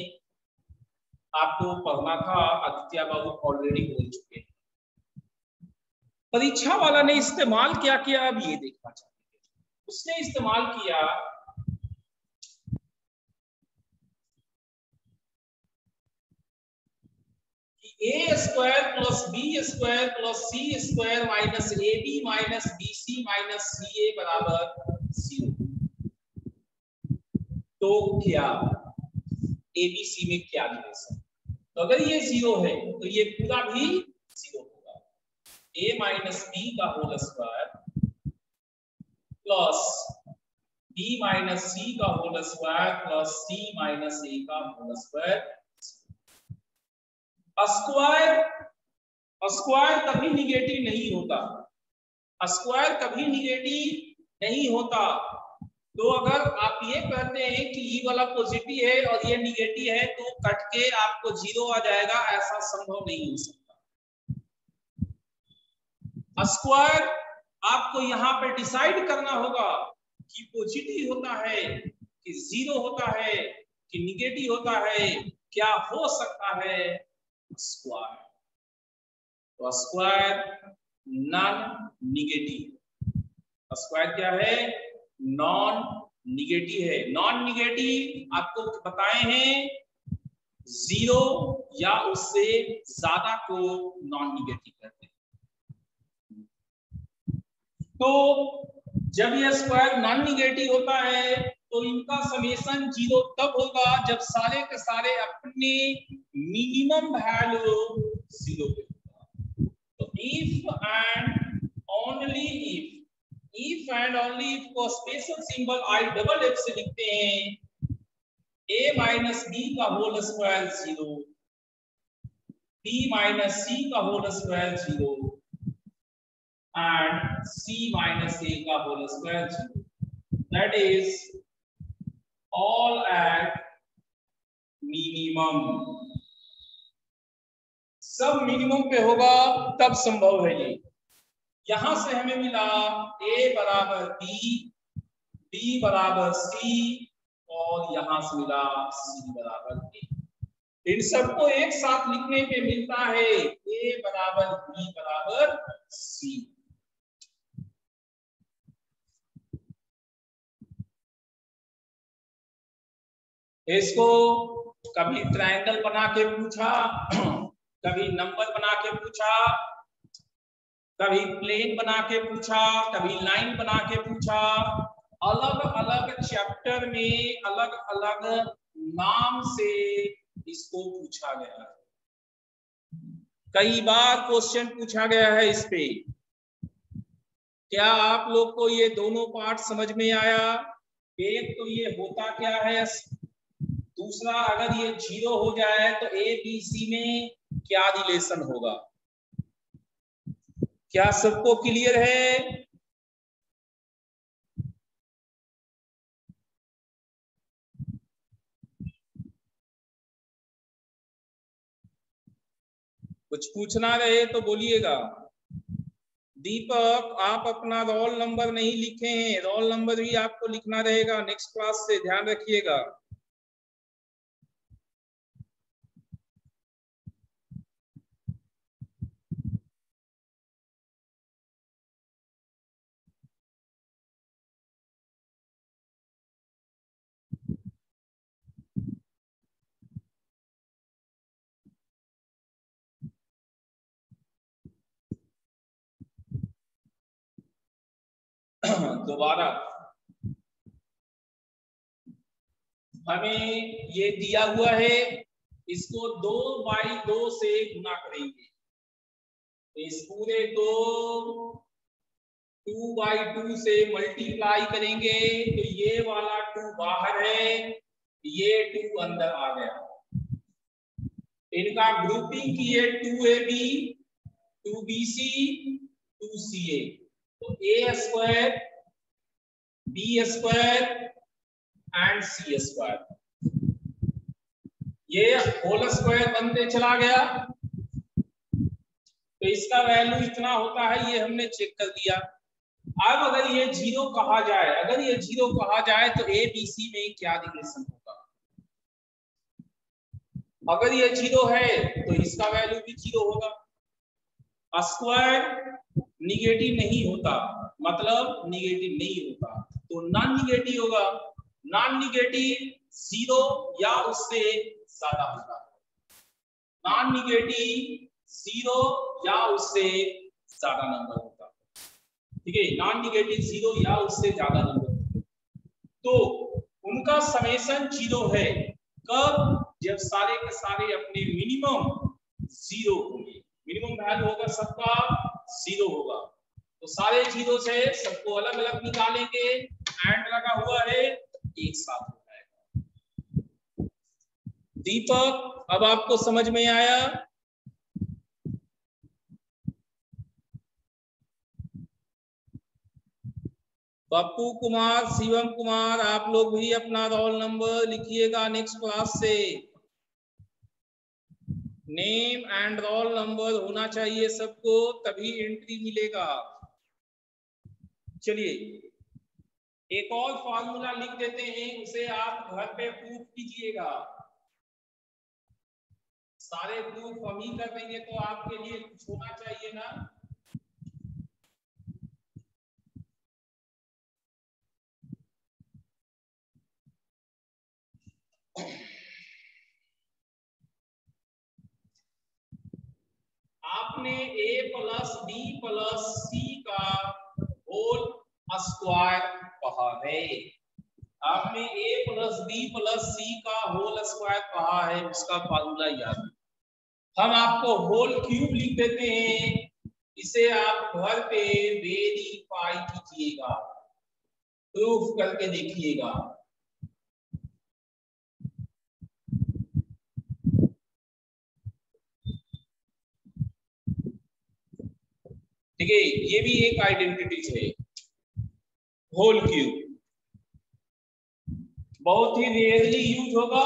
आपको पढ़ना था, आदित्य बाबू ऑलरेडी बोल चुके हैं। परीक्षा वाला ने इस्तेमाल क्या किया, अब ये देखना चाहते हैं। उसने इस्तेमाल किया कि a square plus b square plus c square minus a b minus b c minus c a बराबर 0। तो क्या ए बी सी में क्या रिलेशन? तो अगर ये 0 है तो ये पूरा भी 0 होगा। a माइनस बी का whole square plus b minus सी का whole square plus c minus a का होल स्क्वायर। स्क्वायर कभी निगेटिव नहीं होता, स्क्वायर कभी निगेटिव नहीं होता। तो अगर आप ये कहते हैं कि ये वाला पॉजिटिव है और ये निगेटिव है तो कट के आपको 0 आ जाएगा, ऐसा संभव नहीं हो सकता। स्क्वायर आपको यहाँ पे डिसाइड करना होगा कि पॉजिटिव होता है कि 0 होता है कि निगेटिव होता है, क्या हो सकता है स्क्वायर। तो स्क्वायर नॉन निगेटिव, स्क्वायर क्या है, नॉन निगेटिव है। नॉन निगेटिव आपको बताए हैं 0 या उससे ज्यादा को नॉन निगेटिव कहते हैं। तो जब यह स्क्वायर नॉन निगेटिव होता है तो इनका समेशन 0 तब होगा जब सारे के सारे अपने मिनिमम वैल्यू 0 पे होगा। तो if and only if and only if को special symbol I double F से लिखते हैं a माइनस बी का होल स्क्वायर 0, b माइनस सी का whole square 0 and c minus a का whole square 0, that is all at minimum. सब minimum पे होगा तब संभव है ये। यहां से हमें मिला a बराबर b बराबर c और यहां से मिला c बराबर a। इन सबको एक साथ लिखने पे मिलता है a बराबर b बराबर c। इसको कभी ट्रायंगल बना के पूछा, कभी नंबर बना के पूछा, कभी प्लेन बना के पूछा, कभी लाइन बना के पूछा। अलग अलग चैप्टर में अलग अलग नाम से इसको पूछा गया है। कई बार क्वेश्चन पूछा गया है इस पे। क्या आप लोग को ये दोनों पार्ट समझ में आया? एक तो ये होता क्या है, दूसरा अगर ये 0 हो जाए तो ए बी सी में क्या रिलेशन होगा। क्या सबको क्लियर है? कुछ पूछना रहे तो बोलिएगा। दीपक, आप अपना रोल नंबर नहीं लिखे हैं, रोल नंबर भी आपको लिखना रहेगा नेक्स्ट क्लास से, ध्यान रखिएगा। दोबारा हमें ये दिया हुआ है, इसको 2/2 से गुना करेंगे तो इस पूरे को 2/2 से मल्टीप्लाई करेंगे तो ये वाला 2 बाहर है, ये 2 अंदर आ गया। इनका ग्रुपिंग किए 2ab, 2bc, 2ca, तो a square, b square and c square, ये होल स्क्वायर बनते चला गया। तो इसका वैल्यू इतना होता है, ये हमने चेक कर दिया। अब अगर ये 0 कहा जाए, अगर ये 0 कहा जाए तो ए बी सी में क्या रिलेशन होगा? अगर ये 0 है तो इसका वैल्यू भी 0 होगा। स्क्वायर निगेटिव नहीं होता, मतलब निगेटिव नहीं होता तो नॉन निगेटिव होगा। नॉन निगेटिव 0 या उससे ज्यादा होगा। नॉन निगेटिव 0 या उससे ज्यादा नंबर होता, ठीक है। नॉन निगेटिव 0 या उससे ज्यादा नंबर, तो उनका समेशन 0 है। कब? जब सारे के सारे अपने मिनिमम 0 होंगे, मिनिमम वैल्यू होगा सबका 0 होगा, तो सारे 0 से सबको अलग अलग निकालेंगे, एंड लगा हुआ है, एक साथ हो जाएगा। दीपक, अब आपको समझ में आया? पप्पू कुमार, शिवम कुमार, आप लोग भी अपना रोल नंबर लिखिएगा नेक्स्ट क्लास से। नेम एंड रोल नंबर होना चाहिए सबको, तभी एंट्री मिलेगा। चलिए एक और फॉर्मूला लिख देते हैं, उसे आप घर पे प्रूफ कीजिएगा। सारे प्रूफ हम ही कर देंगे तो आपके लिए कुछ होना चाहिए ना। आपने a प्लस बी प्लस सी का होल स्क्वायर पढ़ा है। आपने a प्लस बी प्लस सी का होल स्क्वायर पढ़ा है, उसका फार्मूला याद है। हम आपको होल क्यूब लिख देते हैं, इसे आप घर पे वेरीफाई कीजिएगा, प्रूफ करके देखिएगा। ठीक है, ये भी एक आइडेंटिटीज है। होल क्यूब बहुत ही रेयरली यूज होगा,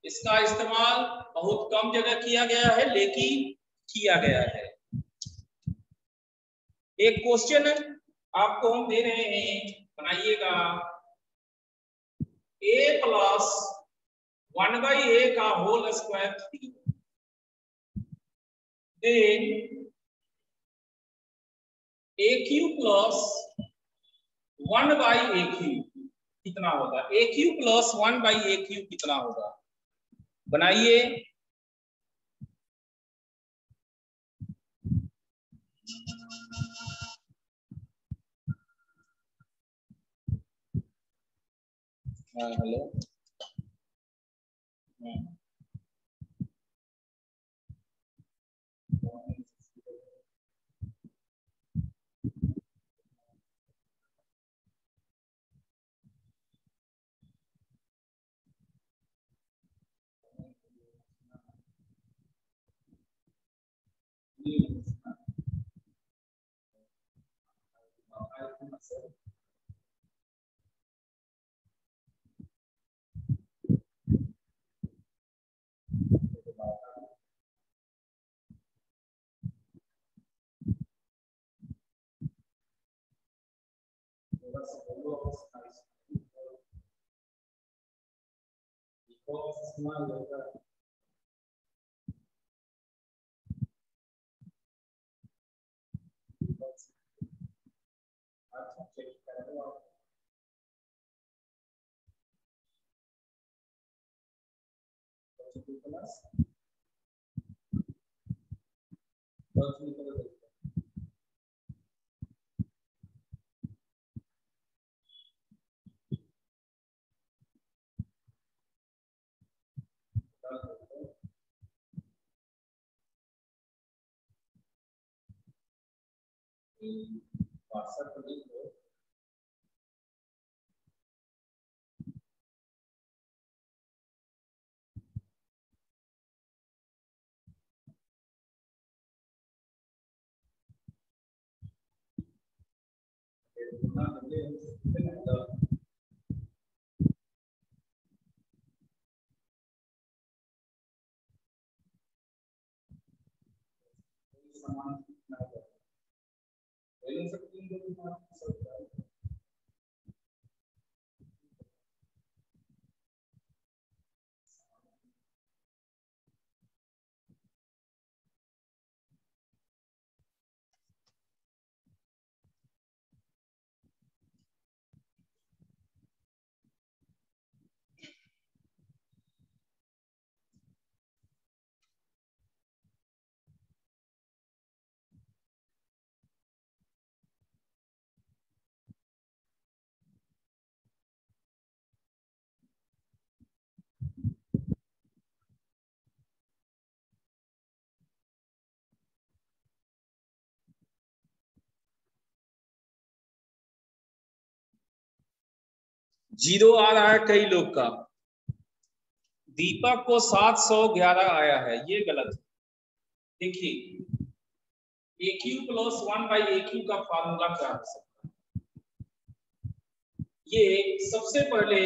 इसका इस्तेमाल बहुत कम जगह किया गया है, लेकिन किया गया है। एक क्वेश्चन आपको हम दे रहे हैं, बनाइएगा। a प्लस 1/a का whole square 3, then a cube plus 1/a cube कितना होगा? a cube plus 1/a cube कितना होगा? बनाइए। हाँ हेलो। जीरो आ रहा है कई लोग का। दीपक को 711 आया है, ये गलत है। देखिए ए क्यू प्लस 1/a क्यू का फार्मूला क्या हो सकता है? ये सबसे पहले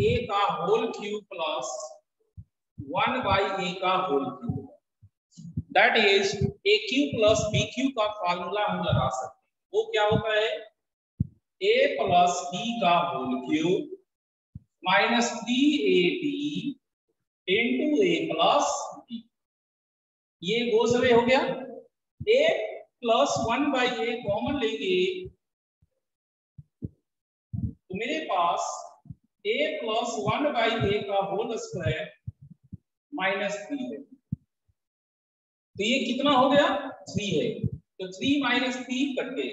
a का होल क्यूब प्लस 1/a का whole cube, that is a cube plus b cube का फार्मूला हम लगा सकते हैं। वो क्या होता है? a प्लस b का whole cube minus 3ab into a plus b। ये गोज अवे हो गया। a प्लस 1/a कॉमन लेंगे तो मेरे पास a प्लस 1/a का होल स्क्वायर माइनस 3 है। तो ये कितना हो गया? 3 है। तो 3 माइनस 3 करके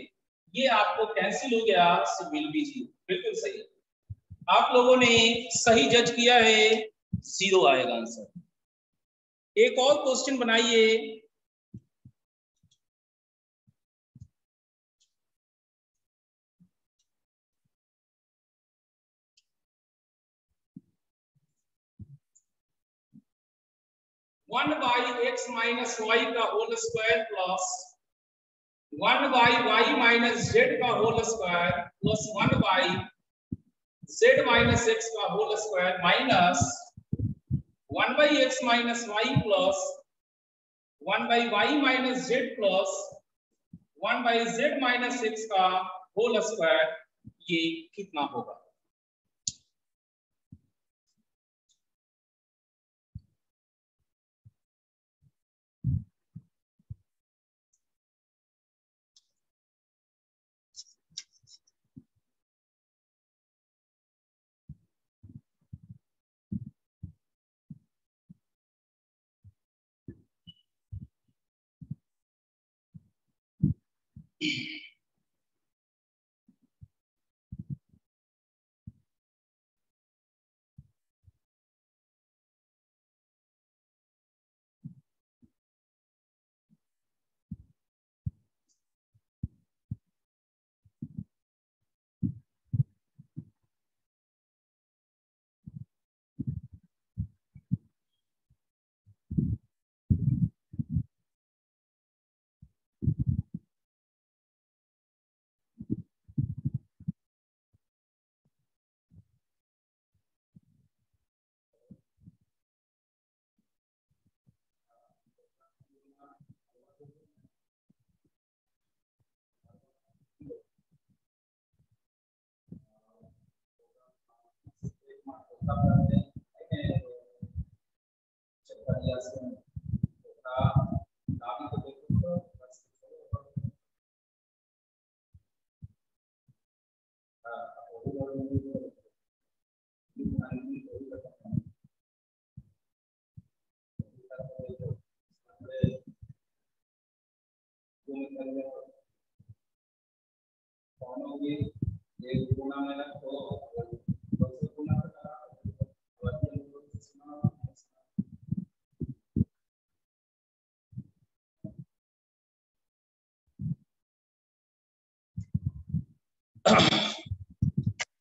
ये आपको कैंसिल हो गया, सो विल बी 0। बिल्कुल सही, आप लोगों ने सही जज किया है, 0 आएगा आंसर। एक और क्वेश्चन बनाइए। 1/x माइनस वाई का whole square plus 1/y minus z का whole square plus 1/z minus x का whole square minus 1/x minus y plus 1/y minus z plus 1/z minus x का whole square, ये कितना होगा?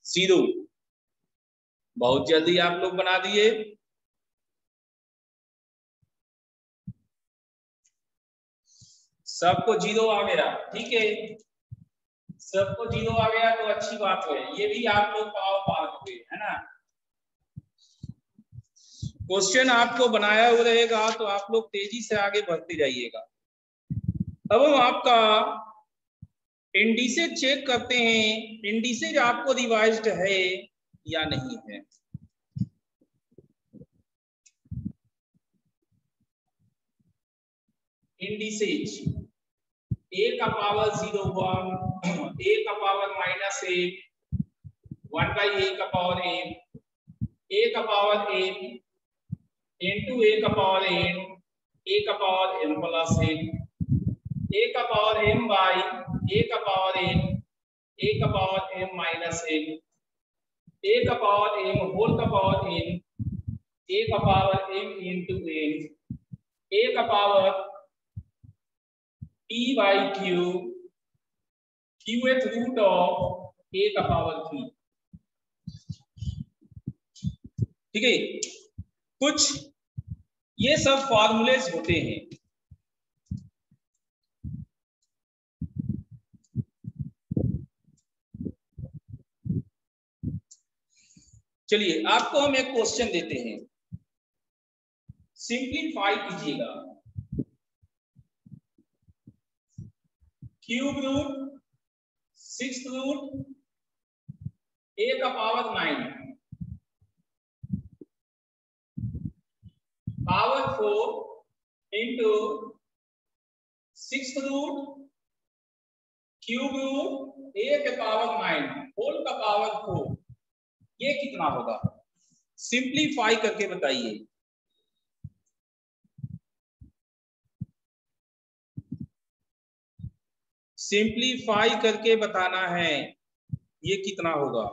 Zero. बहुत जल्दी आप लोग बना दिए। सबको जीरो आ गया, ठीक है, सबको जीरो आ गया तो अच्छी बात है, ये भी आप लोग पार हुए, है ना। क्वेश्चन आपको बनाया हुआ रहेगा तो आप लोग तेजी से आगे बढ़ते जाइएगा। अब हम आपका इंडिसेज चेक करते हैं, इंडिसेज आपको रिवाइज्ड है या नहीं है। इंडिसेज a का पावर 0 1, a का पावर -1, 1/a का पावर n, a का पावर n इंटू a का पावर n, a का power n plus n, a का पावर m बाई a का पावर n, a का power m minus n, a का power m whole का power n, a का power m into n, a का power p by q, qth root of a का power 3। ठीक है, कुछ ये सब फॉर्मूलेज होते हैं। चलिए आपको हम एक क्वेश्चन देते हैं, सिंप्लीफाई कीजिएगा। क्यूब रूट 6 रूट a का power 9 power 4 into 6 root cube root a के पावर 9 होल का पावर 4, ये कितना होगा? सिंप्लीफाई करके बताइए। सिंप्लीफाई करके बताना है, ये कितना होगा?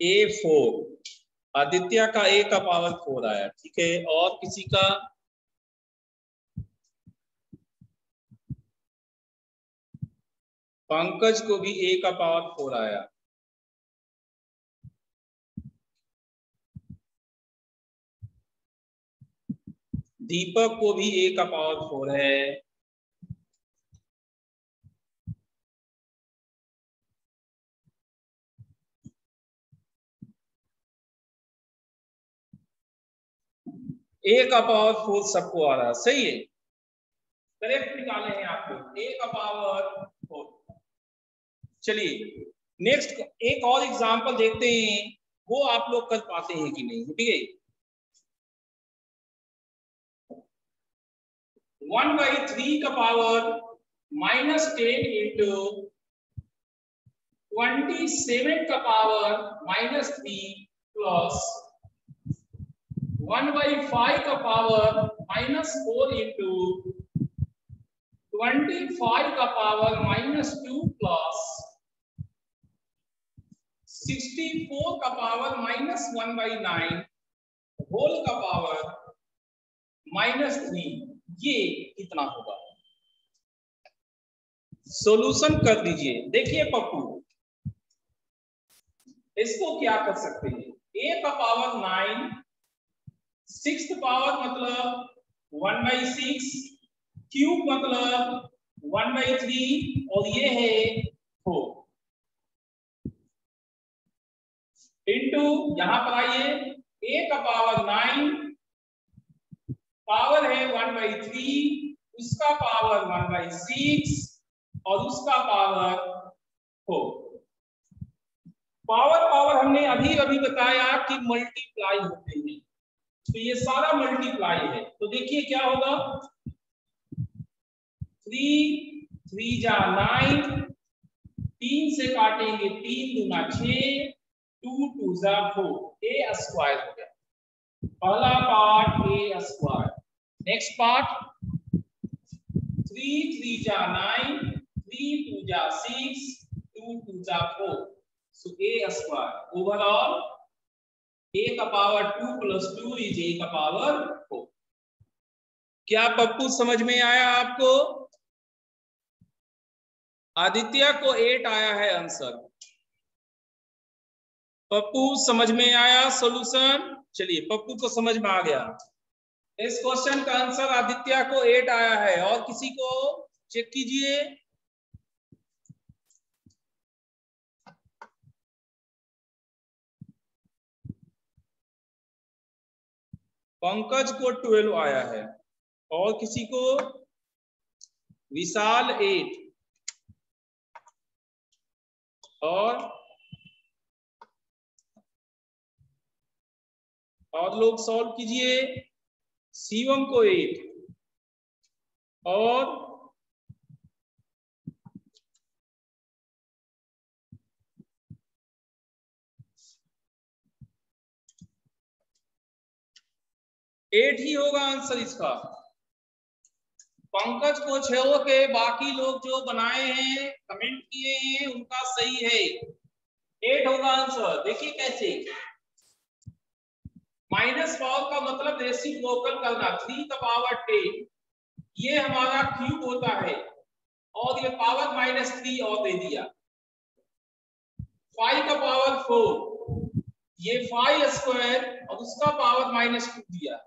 A4, आदित्य का A का पावर 4 आया, ठीक है। और किसी का पंकज को भी A का पावर 4 आया। दीपक को भी A का पावर 4 है। A का पावर 4 सबको आ रहा है, सही है, करेक्ट निकाले हैं आपको A का पावर 4। चलिए नेक्स्ट एक और एग्जांपल देखते हैं, वो आप लोग कर पाते हैं कि नहीं, ठीक है। 1/3 का पावर -10 इंटू 27 का पावर -3 प्लस 1/5 का पावर -4 इंटू 25 का पावर -2 प्लस 64 का पावर -1/9 होल का पावर -3, ये कितना होगा? सॉल्यूशन कर दीजिए। देखिए पप्पू, इसको क्या कर सकते हैं, A का पावर 9, 6th पावर मतलब 1/6, क्यूब मतलब 1/3 और ये है 4 इंटू, यहां पर आइए, A का पावर 9, पावर है 1/3, उसका पावर 1/6 और उसका पावर 4। पावर पावर हमने अभी अभी बताया कि मल्टीप्लाई होते हैं, तो ये सारा मल्टीप्लाई है। तो देखिए क्या होगा, 3 3 जा 9, 3 से काटेंगे 3 दूना 6, 2 2 जा 4, A स्क्वायर हो गया। पहला part A square. Next part 3 3 जा 9, 3 2 जा 6, 2 2 जा 4, so A square. Overall A का पावर 2 + 2 इज A का पावर 4। क्या पप्पू समझ में आया आपको? आदित्य को 8 आया है आंसर। पप्पू समझ में आया सॉल्यूशन? चलिए पप्पू को समझ में आ गया। इस क्वेश्चन का आंसर आदित्य को 8 आया है। और किसी को चेक कीजिए। पंकज को 12 आया है। और किसी को? विशाल 8। और लोग सॉल्व कीजिए। शिवम को 8 और एट ही होगा आंसर इसका। पंकज को 6 के, बाकी लोग जो बनाए हैं कमेंट किए हैं उनका सही है, 8 होगा आंसर। देखिए कैसे, माइनस पावर का मतलब रेसिप्रोकल करना। 3 का पावर 10 ये हमारा क्यूब होता है, और ये पावर -3 और दे दिया। 5 का पावर 4 ये 5 स्क्वायर और उसका पावर -2 दिया।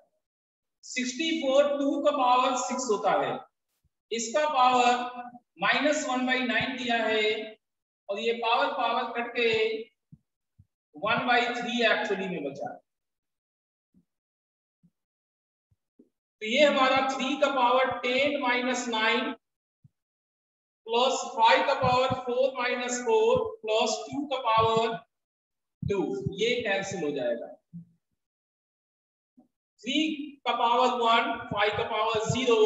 64 2 का पावर 6 होता है, इसका पावर -1/9 दिया है, और ये पावर पावर कट के 1/3 एक्चुअली में बचा। तो ये हमारा 3 का पावर 10 - 9 प्लस 5 का पावर 4 - 4 प्लस 2 का पावर 2, ये कैंसिल हो जाएगा। 3 का पावर 1, 5 का पावर 0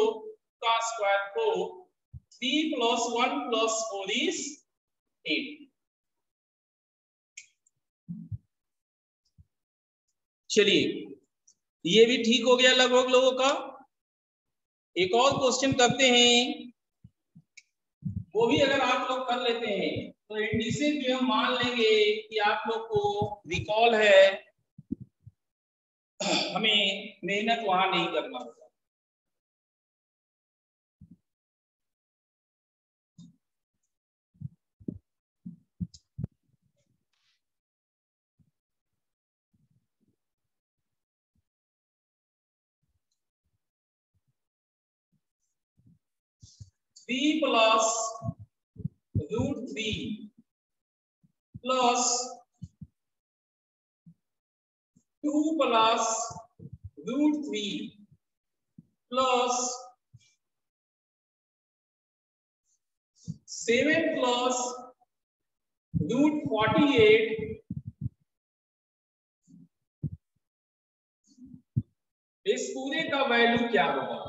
का स्क्वायर 4, 3 + 1 + 4 is 8। चलिए ये भी ठीक हो गया लगभग लोगों का। एक और क्वेश्चन करते हैं, वो भी अगर आप लोग कर लेते हैं तो इंडिसेस भी हम मान लेंगे कि आप लोग को रिकॉल है, हमें मेहनत वहां नहीं करना होगा। Three plus √3 plus 2 plus √3 plus 7 plus √48, इस पूरे का वैल्यू क्या होगा?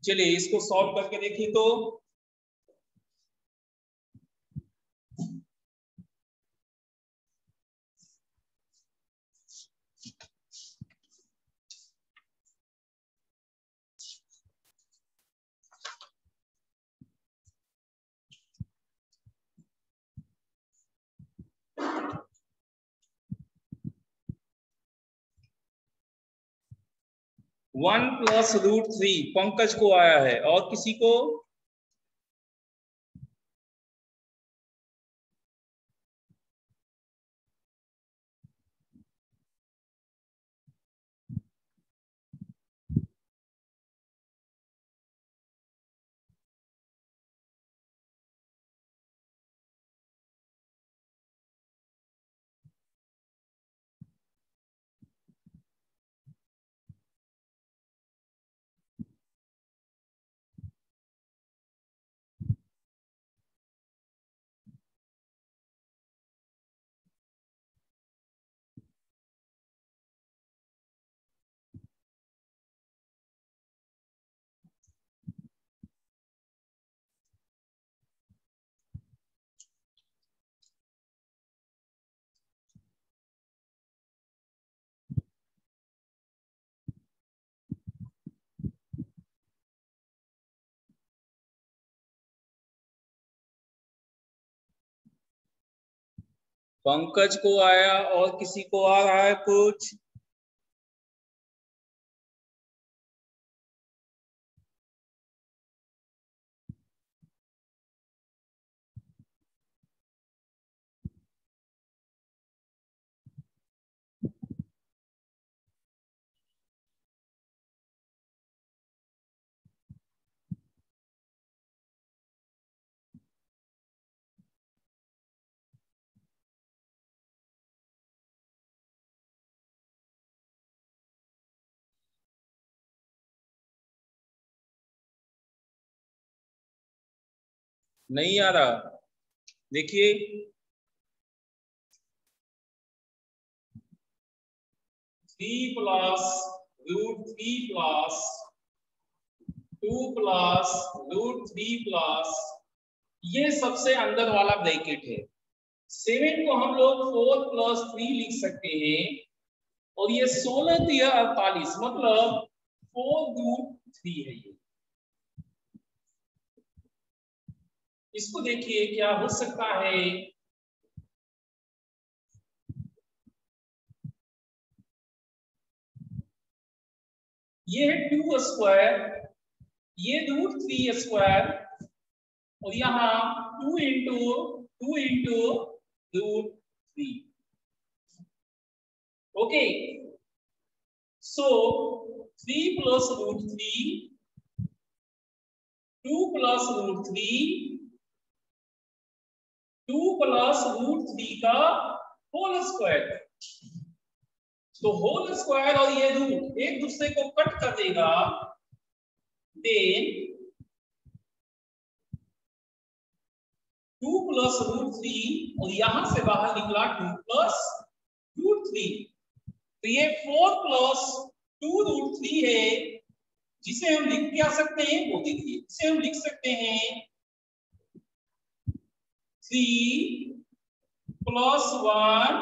चलिए इसको सॉल्व करके देखिए। तो 1 प्लस √3 पंकज को आया है, और किसी को? पंकज को आया, और किसी को आ रहा है कुछ? नहीं आ रहा? देखिए 3 प्लस √3 प्लस 2 प्लस √3 प्लस, ये सबसे अंदर वाला ब्रैकेट है। 7 को हम लोग 4 प्लस 3 लिख सकते हैं, और ये 16 3 48, मतलब 4√3 है ये। इसको देखिए क्या हो सकता है। ये है 2 स्क्वायर, ये √3 स्क्वायर, और यहाँ 2 इंटू √3। ओके, सो 3 plus root 3, 2 plus root 3, 2 plus root 3 का होल स्क्वायर। तो होल स्क्वायर और ये रूट एक दूसरे को कट कर देगा, देन 2 plus root 3 और यहां से बाहर निकला 2 plus root 3। तो ये 4 plus 2 root 3 है, जिसे हम लिख क्या सकते हैं वो देखिए, इसे हम लिख सकते हैं 3 plus 1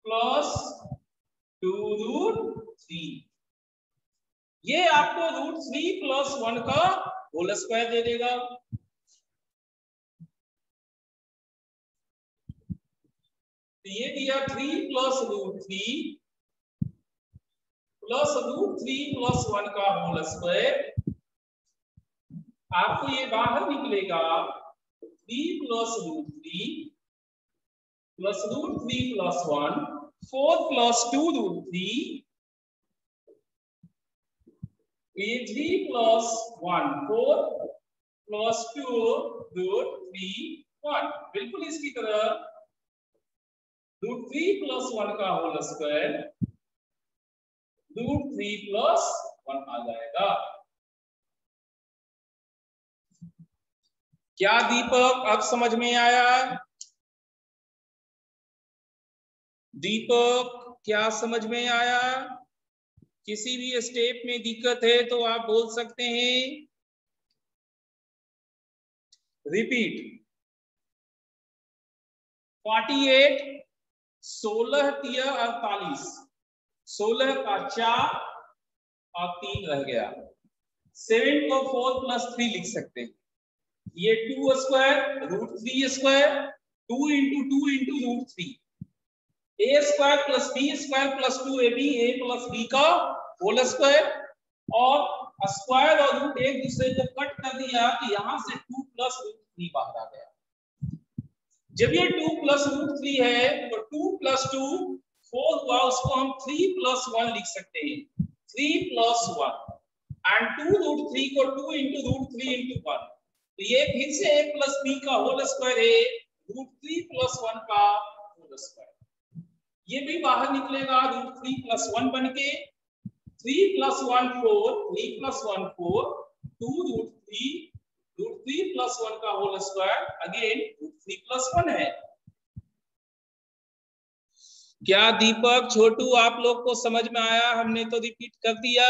plus 2 root 3। ये आपको रूट 3 plus 1 का होल स्क्वायर दे देगा। तो ये दिया 3 plus root 3 plus root 3 plus 1 का होल स्क्वायर। आपको ये बाहर निकलेगा 3 plus root 3 plus root 3 plus 1, 4 plus 2 root 3, ये 3 plus 1 4 plus 2 root 3 1, बिल्कुल इसकी तरह रूट 3 plus 1 का होल स्क्वायर रूट 3 plus 1 आ जाएगा। क्या दीपक अब समझ में आया? दीपक क्या समझ में आया? किसी भी स्टेप में दिक्कत है तो आप बोल सकते हैं। रिपीट। 48 16 तिया 48, 16 का 4 और 3 रह गया। 7 को 4 plus 3 लिख सकते हैं। ये 2 square root 3 square 2 into 2 into root 3, a square plus b square plus 2ab a plus b का होल स्क्वायर, और स्क्वायर और रूट एक दूसरे को कट कर दिया कि यहां से 2 plus रूट 3 बाहर आ गया। जब ये 2 plus रूट 3 है तो 2 plus 2 4 हुआ, उसको हम 3 plus 1 लिख सकते हैं। 3 plus 1 एंड 2 रूट 3 को 2 into रूट 3 into 1, तो ये फिर से a plus b का होल स्क्वायर है रूट 3 plus 1 का होल स्क्वायर। ये भी बाहर निकलेगा रूट 3 plus 1 बन के 3 plus 1 4, 3 plus 1 4, 2 रूट 3 plus 1 का whole square again root 3 plus 1 है। क्या दीपक छोटू आप लोग को समझ में आया? हमने तो रिपीट कर दिया।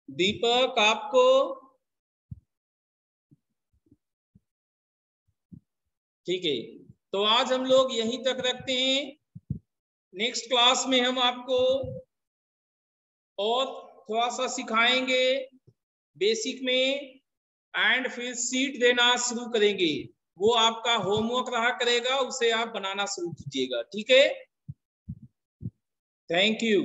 दीपक आपको? ठीक है, तो आज हम लोग यहीं तक रखते हैं। नेक्स्ट क्लास में हम आपको और थोड़ा सा सिखाएंगे बेसिक में, एंड फिर सीट देना शुरू करेंगे। वो आपका होमवर्क रहा करेगा, उसे आप बनाना शुरू कीजिएगा। ठीक है, थैंक यू।